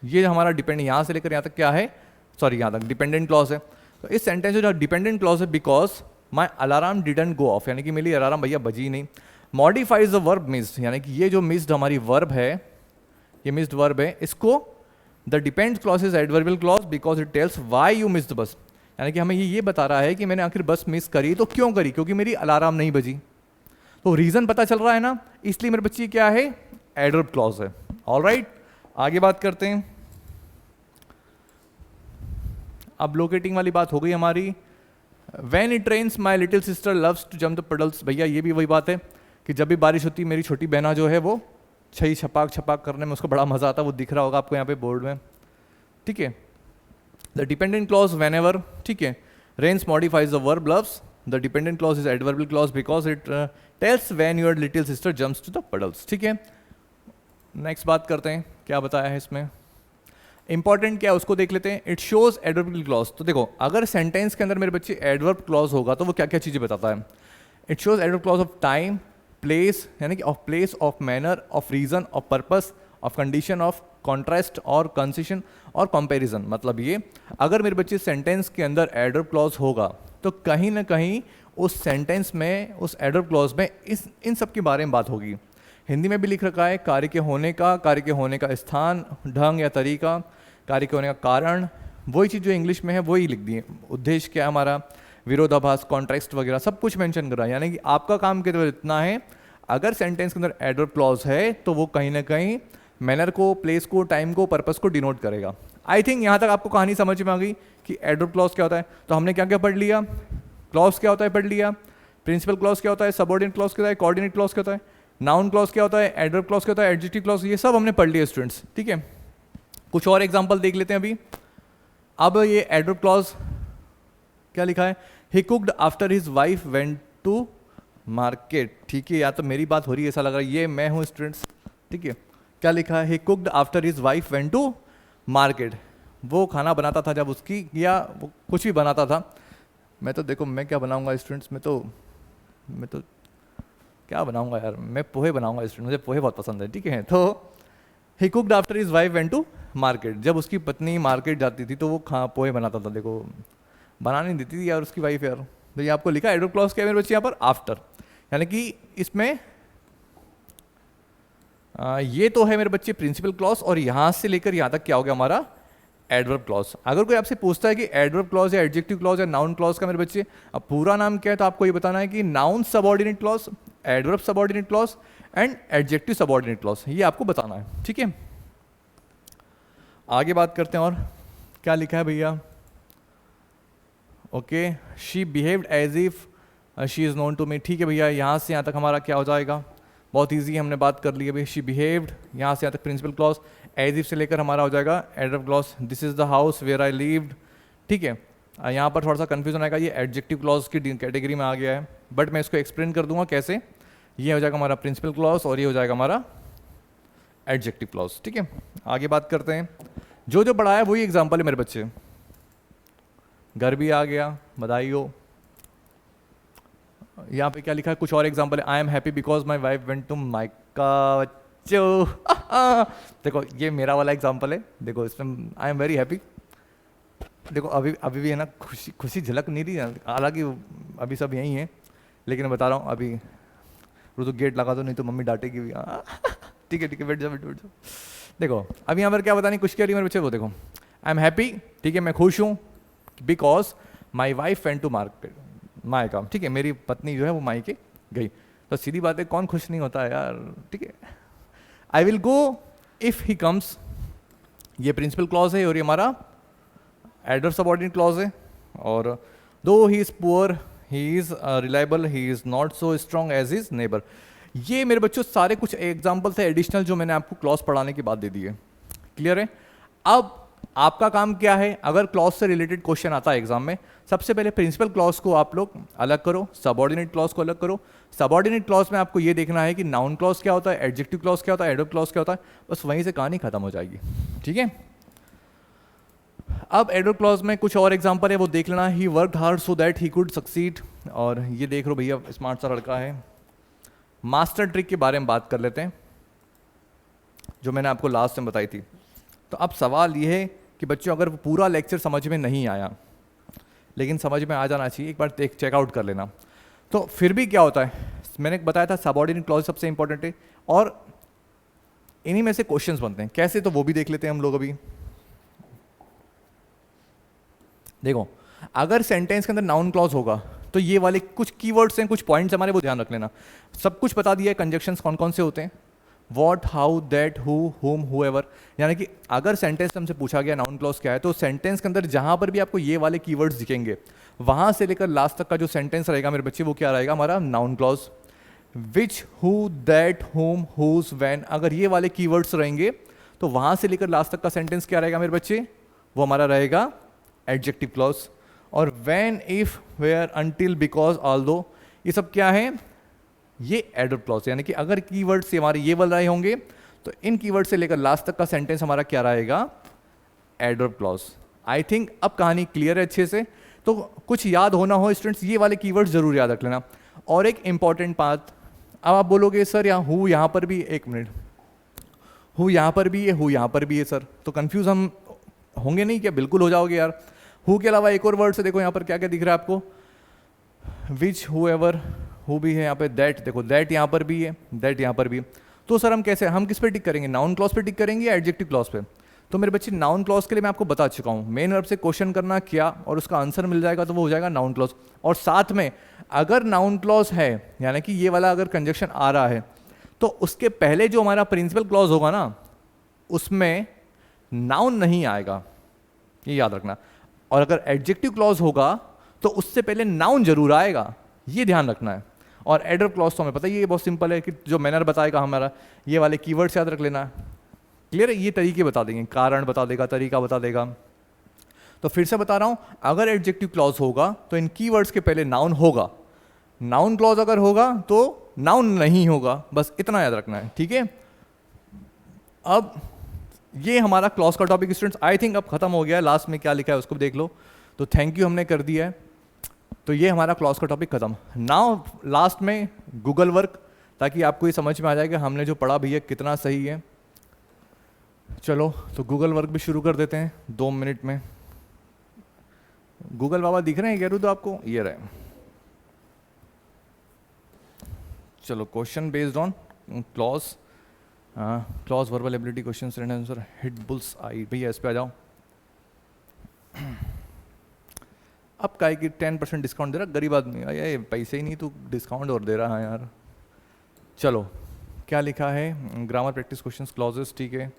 ये हमारा डिपेंड यहाँ से लेकर यहाँ तक क्या है, सॉरी यहाँ तक डिपेंडेंट क्लॉज है। तो इस सेंटेंस में जो डिपेंडेंट क्लॉज है because my alarm didn't go of, यानी कि मेरी अलार्म भैया बजी नहीं। मॉडिफाइज द वर्ब मिस्ड, यानी कि ये जो मिस्ड हमारी वर्ब है, ये मिस्ड वर्ब है, इसको the depend clause is adverbial clause because it tales why you missed बस, यानी कि हमें ये बता रहा है कि मैंने आखिर बस मिस करी तो क्यों करी, क्योंकि मेरी अलार्म नहीं बजी। तो रीजन पता चल रहा है ना, इसलिए मेरे बच्चे क्या है, एडवर्ब क्लॉज है। ऑलराइट, आगे बात करते हैं। अब लोकेटिंग वाली बात हो गई हमारी। When it rains my little sister loves to jump the puddles, भैया ये भी वही बात है कि जब भी बारिश होती है मेरी छोटी बहना जो है वो छई छपाक छपाक करने में उसको बड़ा मजा आता है, वो दिख रहा होगा आपको यहाँ पे बोर्ड में, ठीक है। The dependent clause whenever, ठीक है, rains modifies the verb loves, the dependent clause is adverbial clause because it tells when your little sister jumps to the puddles, ठीक है। नेक्स्ट बात करते हैं, क्या बताया है इसमें, इंपॉर्टेंट क्या है उसको देख लेते हैं। इट शोज एडवर्बियल क्लॉज, तो देखो अगर सेंटेंस के अंदर मेरे बच्चे एडवर्ब क्लॉज होगा तो वो क्या क्या चीज़ें बताता है। It shows adverb clause of time, place, यानी कि of place, of manner, of reason, of purpose, of condition, of contrast और कंसेशन और कंपैरिजन। मतलब ये अगर मेरे बच्चे सेंटेंस के अंदर एडवर्ब क्लॉज होगा तो कहीं ना कहीं उस सेंटेंस में, उस एडवर्ब क्लॉज में इन सब के बारे में बात होगी। हिंदी में भी लिख रखा है कार्य के होने का स्थान, ढंग या तरीका, कार्य के होने का कारण, वही चीज़ जो इंग्लिश में है वही लिख दी है। उद्देश्य क्या है हमारा, विरोधाभास, कॉन्ट्रास्ट वगैरह सब कुछ मेंशन कर रहा है। यानी कि आपका काम केवल इतना है, अगर सेंटेंस के अंदर एडवर्ब क्लॉज है तो वो कहीं ना कहीं मैनर को, प्लेस को, टाइम को, पर्पस को डिनोट करेगा। आई थिंक यहाँ तक आपको कहानी समझ में आ गई कि एडवर्ब क्लॉज क्या होता है। तो हमने क्या क्या पढ़ लिया, क्लॉज क्या होता है पढ़ लिया, प्रिंसिपल क्लॉज क्या होता है, सबऑर्डिनेट क्लॉज क्या होता है, कोऑर्डिनेट क्लॉज क्या होता है, नाउन क्लॉज क्या होता है, एडवर्ब क्लॉज क्या होता है, एडजेक्टिव क्लॉज, ये सब हमने पढ़ लिया स्टूडेंट्स, ठीक है। कुछ और एग्जांपल देख लेते हैं अभी। अब ये एडवर्ब क्लॉज क्या लिखा है, he cooked after his wife went to market, ठीक है। या तो मेरी बात हो रही है ऐसा लग रहा है, ये मैं हूँ स्टूडेंट्स, ठीक है। क्या लिखा है, he cooked after his wife went to market, वो खाना बनाता था जब उसकी, या वो कुछ भी बनाता था। मैं तो देखो मैं क्या बनाऊंगा स्टूडेंट्स, मैं तो क्या बनाऊंगा यार, मैं पोहे बनाऊंगा स्टूडेंट, मुझे पोहे बहुत पसंद है, ठीक है। तो he cooked after his wife went to market, जब उसकी पत्नी मार्केट जाती थी तो वो पोहे बनाता था। देखो बना नहीं देती थी यार उसकी वाइफ यार। तो ये आपको लिखा एडवर्ब क्लॉज क्या है मेरे बच्चे यहाँ पर, आफ्टर, यानी कि इसमें ये तो है मेरे बच्चे प्रिंसिपल क्लॉज, और यहाँ से लेकर यहाँ तक क्या हो गया हमारा एडवर्ब क्लॉज। अगर कोई आपसे पूछता है कि एडवर्ब क्लॉज या एडजेक्टिव क्लॉज या नाउन क्लॉज का मेरे बच्चे अब पूरा नाम क्या है, तो आपको ये बताना है कि noun subordinate clause, adverb subordinate clause and adjective subordinate clause, ये आपको बताना है, ठीक है। आगे बात करते हैं, और क्या लिखा है भैया, okay, she behaved as if she is known to me, ठीक है भैया। यहाँ से यहाँ तक हमारा क्या हो जाएगा, बहुत ईजी हमने बात कर ली है भाई। शी बिहेव्ड, यहाँ से यहाँ तक प्रिंसिपल क्लॉज, एज इफ से लेकर हमारा हो जाएगा adverb clause, this is the house where I lived, ठीक है। यहाँ पर थोड़ा सा कन्फ्यूजन आएगा, ये एडजेक्टिव क्लॉज की कैटेगरी में आ गया है, बट मैं इसको एक्सप्लेन कर दूंगा कैसे। ये हो जाएगा हमारा प्रिंसिपल क्लॉज और ये हो जाएगा हमारा एडजेक्टिव क्लॉज, ठीक है। आगे बात करते हैं, जो जो पढ़ा है वही एग्जाम्पल है मेरे बच्चे। घर भी आ गया, बधाई हो। यहाँ पे क्या लिखा है, कुछ और एग्जाम्पल है, I am happy because my wife went to maika, बच्चो देखो ये मेरा वाला एग्जाम्पल है, देखो इसमें आई एम वेरी हैप्पी। देखो अभी भी है ना, खुशी झलक नहीं रही, हालांकि अभी सब यहीं है, लेकिन मैं बता रहा हूँ अभी तो गेट लगा दो, नहीं तो मम्मी डांटेगी भी। ठीक है बैठ जाओ। देखो अब यहाँ पर क्या बतानी कुछ कह रही है मेरे बच्चे, वो देखो आई एम हैप्पी, ठीक है, मैं खुश हूँ because my wife went to market, maika, ठीक है, मेरी पत्नी जो है वो मायके गई। तो सीधी बात है, कौन खुश नहीं होता है यार, ठीक है। I will go if he comes, ये प्रिंसिपल क्लॉज है और ये हमारा एडवर्ब सबऑर्डिनेट क्लॉज है। और दो he is poor he is reliable he is not so strong as his neighbour, ये मेरे बच्चों सारे कुछ एग्जाम्पल्स है एडिशनल जो मैंने आपको क्लॉज पढ़ाने के बाद दे दिए। क्लियर है। अब आपका काम क्या है, अगर क्लॉज से रिलेटेड क्वेश्चन आता है एग्जाम में, सबसे पहले प्रिंसिपल क्लॉज को आप लोग अलग करो, सबऑर्डिनेट क्लॉज को अलग करो। सबऑर्डिनेट क्लॉज में आपको ये देखना है कि नाउन क्लॉज क्या होता है, एडजेक्टिव क्लॉज क्या होता है, एडवर्ब क्लॉज क्या होता है, बस वहीं से कहानी खत्म हो जाएगी, ठीक है। अब एडवर्ब क्लॉज में कुछ और एग्जांपल है, वो देख लेना। He worked hard so that he could succeed, और ये देख लो भैया स्मार्ट सा लड़का है। मास्टर ट्रिक के बारे में बात कर लेते हैं। जो मैंने आपको लास्ट में बताई थी। तो अब सवाल ये है कि बच्चों अगर पूरा लेक्चर समझ में नहीं आया, लेकिन समझ में आ जाना चाहिए, एक बार चेकआउट कर लेना। तो फिर भी क्या होता है, मैंने बताया था सबऑर्डिनेट क्लॉज सबसे इंपॉर्टेंट है और इन्हीं में से क्वेश्चंस बनते हैं। कैसे, तो वो भी देख लेते हैं हम लोग अभी। देखो, अगर सेंटेंस के अंदर नाउन क्लॉज होगा तो ये वाले कुछ कीवर्ड्स हैं, कुछ पॉइंट्स हमारे, वो ध्यान रख लेना। सब कुछ बता दिया है, कंजक्शंस कौन कौन से होते हैं, वॉट, हाउ, दैट, हु, हुम, हुएवर। यानी कि अगर सेंटेंस हमसे पूछा गया नाउन क्लॉज क्या है, तो सेंटेंस के अंदर जहां पर भी आपको ये वाले कीवर्ड्स दिखेंगे, वहां से लेकर लास्ट तक का जो सेंटेंस रहेगा मेरे बच्चे, वो क्या रहेगा हमारा noun clause. Which, who, that, हुम, हुज, व्हेन, अगर ये वाले कीवर्ड्स रहेंगे तो वहां से लेकर लास्ट तक का सेंटेंस क्या रहेगा मेरे बच्चे, वो हमारा रहेगा एडजेक्टिव क्लॉज। और when, if, where, until, because, although, ये सब क्या है, ये एडवर्ब क्लॉज। यानी कि अगर कीवर्ड से हमारे ये वाले होंगे तो इन कीवर्ड से लेकर लास्ट तक का सेंटेंस हमारा क्या रहेगा, एडवर्ब क्लॉज। आई थिंक अब कहानी क्लियर है अच्छे से। तो कुछ याद होना हो स्टूडेंट्स, ये वाले कीवर्ड जरूर याद रख लेना। और एक इंपॉर्टेंट बात, अब आप बोलोगे सर यहाँ हु यहाँ पर भी, एक मिनट, हु यहाँ पर भी है, हु यहाँ पर भी है सर, तो कंफ्यूज हम होंगे नहीं क्या, बिल्कुल हो जाओगे यार। हु के अलावा एक और वर्ड से देखो यहाँ पर क्या क्या दिख रहा है आपको, विच, हुएवर, हु भी है यहाँ पे, दैट, देखो दैट यहाँ पर भी है, दैट यहाँ पर भी। तो सर हम कैसे, हम किस पे टिक करेंगे, नाउन क्लॉज पे टिक करेंगे या एडजेक्टिव क्लॉज पे। तो मेरे बच्चे नाउन क्लॉज के लिए मैं आपको बता चुका हूँ, मेन वर्ब से क्वेश्चन करना क्या और उसका आंसर मिल जाएगा तो वो हो जाएगा नाउन क्लॉज। और साथ में अगर नाउन क्लॉज है, यानी कि ये वाला अगर कंजक्शन आ रहा है, तो उसके पहले जो हमारा प्रिंसिपल क्लॉज होगा ना, उसमें नाउन नहीं आएगा, ये याद रखना। और अगर एडजेक्टिव क्लॉज होगा तो उससे पहले नाउन जरूर आएगा, ये ध्यान रखना है। और एडवर्ब क्लॉज तो हमें पता ही है, ये बहुत सिंपल है कि जो मैनर बताएगा हमारा, ये वाले कीवर्ड्स याद रख लेना। क्लियर है, ये तरीके बता देंगे, कारण बता देगा, तरीका बता देगा। तो फिर से बता रहा हूं, अगर एडजेक्टिव क्लॉज होगा तो इन कीवर्ड्स के पहले नाउन होगा, नाउन क्लॉज अगर होगा तो नाउन नहीं होगा, बस इतना याद रखना है, ठीक है। अब ये हमारा क्लॉज का टॉपिक स्टूडेंट्स आई थिंक अब खत्म हो गया है। लास्ट में क्या लिखा है उसको देख लो, तो थैंक यू हमने कर दिया है। तो ये हमारा क्लॉज का टॉपिक खत्म। नाउ लास्ट में गूगल वर्क, ताकि आपको ये समझ में आ जाए कि हमने जो पढ़ा भैया कितना सही है। चलो तो गूगल वर्क भी शुरू कर देते हैं 2 मिनट में। गूगल बाबा दिख रहे हैं क्या तो आपको, ये रहे। चलो, question based on clause, clause verbal ability question answer, hit bulls आई, भैया इस पे आ जाओ। अब काय कि 10% डिस्काउंट दे रहा, गरीब आदमी, अरे पैसे ही नहीं तो डिस्काउंट और दे रहा है यार। चलो क्या लिखा है, ग्रामर प्रैक्टिस क्वेश्चंस क्लॉजेस, ठीक है।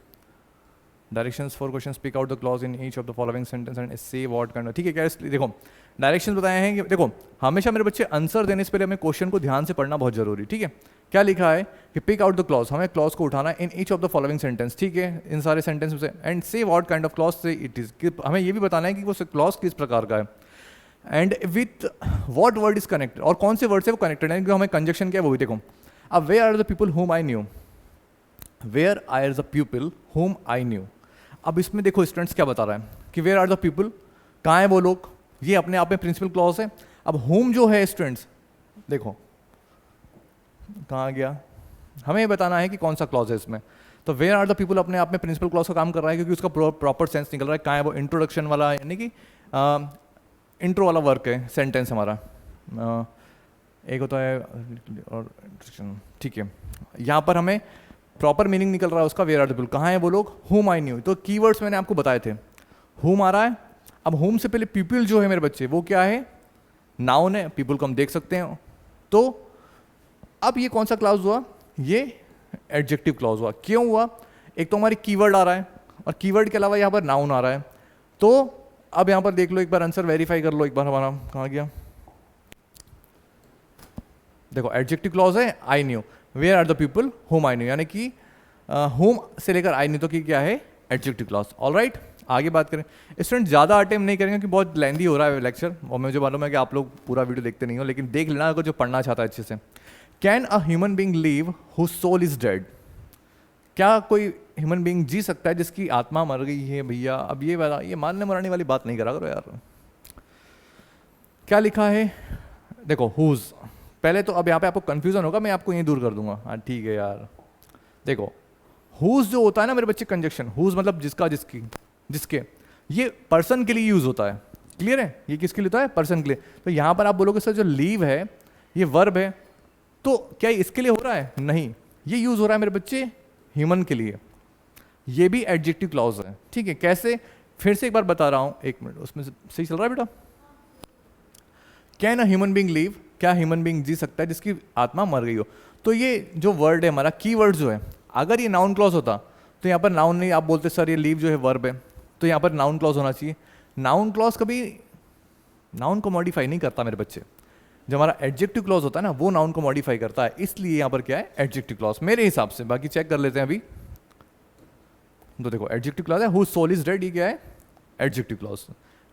Directions for question, speak out the clause in each of the following sentence and से व्हाट काइंड ऑफ, ठीक है। क्या देखो डायरेक्शंस बताए हैं कि देखो हमेशा मेरे बच्चे आंसर देने से पहले हमें क्वेश्चन को ध्यान से पढ़ना बहुत जरूरी, ठीक है। क्या लिखा है कि पिक आउट द क्लॉज, हमें क्लॉज को उठाना in each of the following sentence, ठीक है, इन सारे सेंटेंस में से, एंड से व्हाट काइंड ऑफ क्लॉज से इट इज, हमें ये भी बताना है कि वो क्लॉज किस प्रकार का है, and with what word is connected, और कौन से वर्ड से वो कनेक्टेड है, हमें कंजक्शन क्या है वो भी देखो। अब where are the people whom I knew, where are the people whom I new. अब इसमें देखो स्टूडेंट्स क्या बता रहा है कि वेयर आर द पीपल, कहाँ है वो लोग, ये अपने आप में प्रिंसिपल क्लॉज है। अब होम जो है स्टूडेंट्स देखो कहाँ गया, हमें ये बताना है कि कौन सा क्लॉज है इसमें। तो वेयर आर द पीपल अपने आप में प्रिंसिपल क्लॉज का काम कर रहा है, क्योंकि उसका प्रॉपर सेंस निकल रहा है। कहाँ है वो, इंट्रोडक्शन वाला, यानी कि इंट्रो वाला वर्क है सेंटेंस हमारा। एक होता है और ठीक है, यहाँ पर हमें प्रॉपर मीनिंग निकल रहा है उसका, वेयर आर द पीपल, कहाँ है वो लोग, हुम आई न्यू। तो कीवर्ड्स मैंने आपको बताए थे, हुम आ रहा है। अब होम से पहले पीपल जो है मेरे बच्चे, वो क्या है, नाउन है, पीपल को हम देख सकते हैं। तो अब ये कौन सा क्लॉज हुआ, ये एडजेक्टिव क्लॉज हुआ। क्यों हुआ, एक तो हमारी कीवर्ड आ रहा है और कीवर्ड के अलावा यहाँ पर नाउन आ रहा है। तो अब यहाँ पर देख लो, एक बार आंसर वेरीफाई कर लो एक बार, हमारा कहाँ गया, देखो एडजेक्टिव क्लॉज है I knew, where are the people whom I new, यानी कि होम से लेकर आई न्यू तो की क्या है, एडजेक्टिव क्लॉज। ऑलराइट, आगे बात करें स्टूडेंट, ज़्यादा अटेम्प्ट नहीं करेंगे क्योंकि बहुत लेंदी हो रहा है लेक्चर, और मुझे मालूम है कि आप लोग पूरा वीडियो देखते नहीं हो, लेकिन देख लेना अगर जो पढ़ना चाहता है अच्छे से। Can a human being live whose soul is dead, क्या कोई ह्यूमन बींग जी सकता है जिसकी आत्मा मर गई है भैया। अब ये मारने मराने वाली बात नहीं करा करो यार। क्या लिखा है देखो, हुज, पहले तो अब यहाँ पे आपको कंफ्यूजन होगा, मैं आपको यहीं दूर कर दूंगा। हाँ ठीक है यार, देखो हुज जो होता है ना मेरे बच्चे कंजक्शन, हुज मतलब जिसका, जिसकी, जिसके, ये पर्सन के लिए यूज होता है। क्लियर है? ये किसके लिए होता है? पर्सन के लिए। तो यहां पर आप बोलोगे सर जो लीव है ये वर्ब है, तो क्या इसके लिए हो रहा है? नहीं, ये यूज हो रहा है मेरे बच्चे ह्यूमन के लिए। ये भी एडजेक्टिव क्लॉज है। ठीक है, कैसे? फिर से एक बार बता रहा हूं, एक मिनट, उसमें से सही चल रहा है बेटा? Can a human being leave? क्या ह्यूमन बीइंग जी सकता है जिसकी आत्मा मर गई हो? तो ये जो वर्ड है हमारा, की वर्ड जो है, अगर ये नाउन क्लॉज होता तो यहाँ पर नाउन नहीं, आप बोलते सर ये लीव जो है वर्ब है, तो यहाँ पर नाउन क्लॉज होना चाहिए। नाउन क्लॉज कभी नाउन को मॉडिफाई नहीं करता मेरे बच्चे। जो हमारा एडजेक्टिव क्लॉज होता है ना, वो नाउन को मॉडिफाई करता है, इसलिए यहाँ पर क्या है? एडजेक्टिव क्लॉज मेरे हिसाब से। बाकी चेक कर लेते हैं अभी। तो देखो एडजेक्टिव क्लॉज है, हुज सोल इज डेड, ये क्या है? Adjective clause.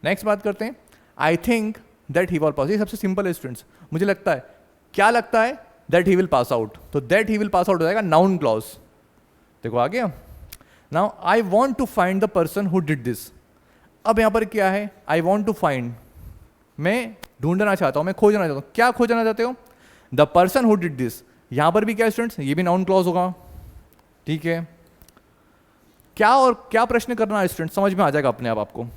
नेक्स्ट बात करते हैं, I think that he will पास। ये सबसे सिंपल है स्टूडेंट्स, मुझे लगता है। क्या लगता है? That he will pass out. तो that he will pass out हो जाएगा नाउन क्लॉज। देखो आ गया। Now I want to find the person who did this. अब यहां पर क्या है? आई वॉन्ट टू फाइंड, मैं ढूंढना चाहता हूं, मैं खोजना चाहता हूं। क्या खोजना चाहते हो? The person who did this. यहां पर भी क्या स्टूडेंट्स? ये भी नाउन क्लॉज होगा। ठीक है, क्या और क्या प्रश्न करना है स्टूडेंट, समझ में आ जाएगा अपने आप आपको। अब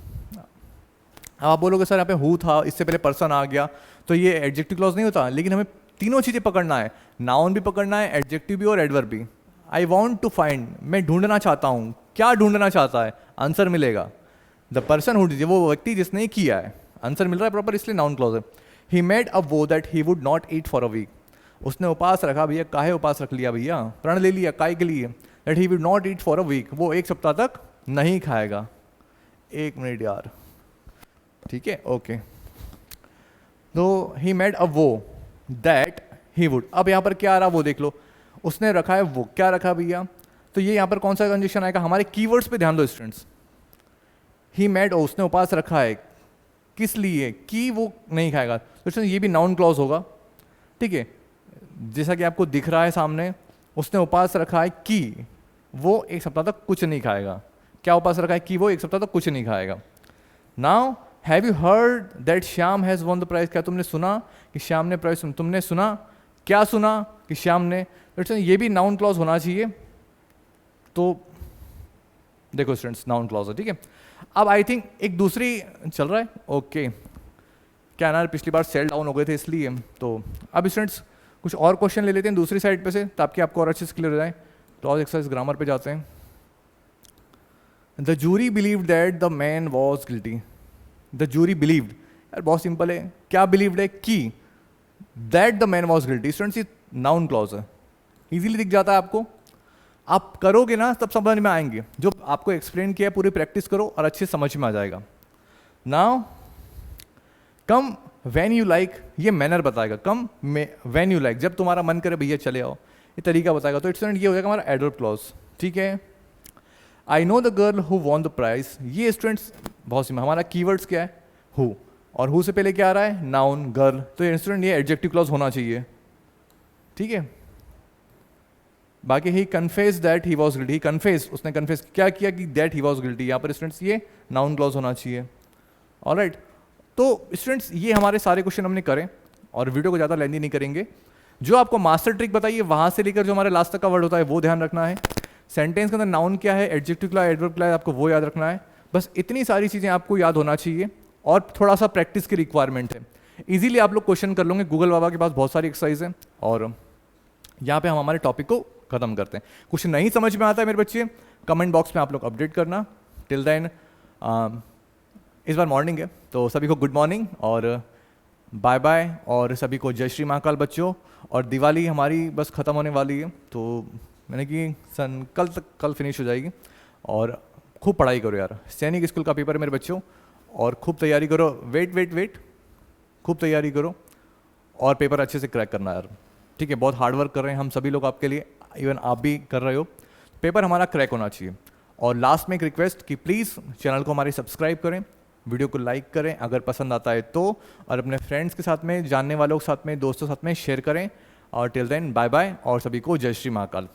आप बोलोगे सर यहाँ पे हु था, इससे पहले पर्सन आ गया, तो ये एडजेक्टिव क्लॉज नहीं होता। लेकिन हमें तीनों चीजें पकड़ना है, नाउन भी पकड़ना है, एडजेक्टिव भी और एडवर्ब भी। आई वॉन्ट टू फाइंड, मैं ढूंढना चाहता हूं। क्या ढूंढना चाहता है? आंसर मिलेगा द पर्सन हु डिड, वो व्यक्ति जिसने किया है। आंसर मिल रहा है प्रॉपर, इसलिए नाउन क्लॉज है। ही made a vow that he would not eat for a week. उसने उपास रखा। भैया काहे उपास रख लिया? भैया प्रण ले लिया, काय के लिए? That he would not eat for a week, वो एक सप्ताह तक नहीं खाएगा। एक मिनट यार, ठीक है, ओके। तो ही made a vow that he would. अब यहां पर क्या आ रहा वो देख लो, उसने रखा है वो, क्या रखा भैया? तो ये यहां पर कौन सा कंडीशन आएगा? हमारे कीवर्ड्स पे ध्यान दो स्टूडेंट्स। ही मेड, उसने उपास रखा है, किस लिए? कि वो नहीं खाएगा। तो ये भी नाउन क्लॉज होगा। ठीक है, जैसा कि आपको दिख रहा है सामने, उसने उपास रखा है कि वो एक सप्ताह तक कुछ नहीं खाएगा। क्या उपास रखा है? कि वो एक सप्ताह तक कुछ नहीं खाएगा। Now have you heard that Shyam has won the prize? क्या तुमने सुना कि श्याम ने प्राइज? तुमने सुना, क्या सुना? कि श्याम ने। ये भी नाउन क्लॉज होना चाहिए। तो देखो स्टूडेंट्स, नाउन क्लॉज है। ठीक है, अब आई थिंक एक दूसरी चल रहा है। ओके, क्या ना पिछली बार सेल डाउन हो गए थे इसलिए। तो अब स्टूडेंट्स कुछ और क्वेश्चन ले लेते हैं दूसरी साइड पे से, ताकि आपको और अच्छे से क्लियर हो जाए। क्लॉज एक्सरसाइज ग्रामर पे जाते हैं। The jury believed that the man was guilty. The jury believed, यार बहुत सिंपल है। क्या बिलीव्ड है? कि that the man was guilty. Students ये नाउन क्लॉज है, इजीली दिख जाता है आपको। आप करोगे ना तब समझ में आएंगे। जो आपको एक्सप्लेन किया है पूरी प्रैक्टिस करो और अच्छे समझ में आ जाएगा। Now come when you like, ये मैनर बताएगा। कम व्हेन यू लाइक, जब तुम्हारा मन करे भैया चले आओ, ये तरीका बताएगा। तो स्टूडेंट ये हो जाएगा हमारा एडवर्ब क्लॉज। ठीक है, I know the girl who won the prize. ये स्टूडेंट्स बहुत सिंपल, हमारा कीवर्ड्स क्या है? हु, और हु से पहले क्या आ रहा है? Noun, girl. तो ये स्टूडेंट ये एडजेक्टिव क्लॉज होना चाहिए। ठीक है, बाकी he confess that he was guilty. He confess, उसने कन्फेस क्या किया? कि दैट ही वॉज गिल्टी। यहाँ पर स्टूडेंट्स ये नाउन क्लॉज होना चाहिए। ऑलराइट, तो स्टूडेंट्स ये हमारे सारे क्वेश्चन हमने करे और वीडियो को ज़्यादा लेंदी नहीं करेंगे। जो आपको मास्टर ट्रिक बताइए, वहाँ से लेकर जो हमारे लास्ट तक का वर्ड होता है वो ध्यान रखना है। सेंटेंस के अंदर नाउन क्या है, एडजेक्टिव क्या है, एडवर्ब क्या है, आपको वो याद रखना है। बस इतनी सारी चीज़ें आपको याद होना चाहिए और थोड़ा सा प्रैक्टिस की रिक्वायरमेंट है। इजीली आप लोग क्वेश्चन कर लोगे, गूगल बाबा के पास बहुत सारी एक्सरसाइज है। और यहाँ पे हम हमारे टॉपिक को खत्म करते हैं। कुछ नहीं समझ में आता है मेरे बच्चे, कमेंट बॉक्स में आप लोग अपडेट करना। टिल देन इस बार मॉर्निंग है, तो सभी को गुड मॉर्निंग और बाय बाय, और सभी को जय श्री महाकाल बच्चों। और दिवाली हमारी बस ख़त्म होने वाली है, तो मैंने कि कल फिनिश हो जाएगी। और खूब पढ़ाई करो यार, सैनिक स्कूल का पेपर है मेरे बच्चों, और खूब तैयारी करो। वेट, खूब तैयारी करो और पेपर अच्छे से क्रैक करना यार। ठीक है, बहुत हार्ड वर्क कर रहे हैं हम सभी लोग आपके लिए, इवन आप भी कर रहे हो। पेपर हमारा क्रैक होना चाहिए। और लास्ट में एक रिक्वेस्ट कि प्लीज़ चैनल को हमारे सब्सक्राइब करें, वीडियो को लाइक करें अगर पसंद आता है तो, और अपने फ्रेंड्स के साथ में, जानने वालों के साथ में, दोस्तों के साथ में शेयर करें। और टिल देन बाय बाय, और सभी को जय श्री महाकाल।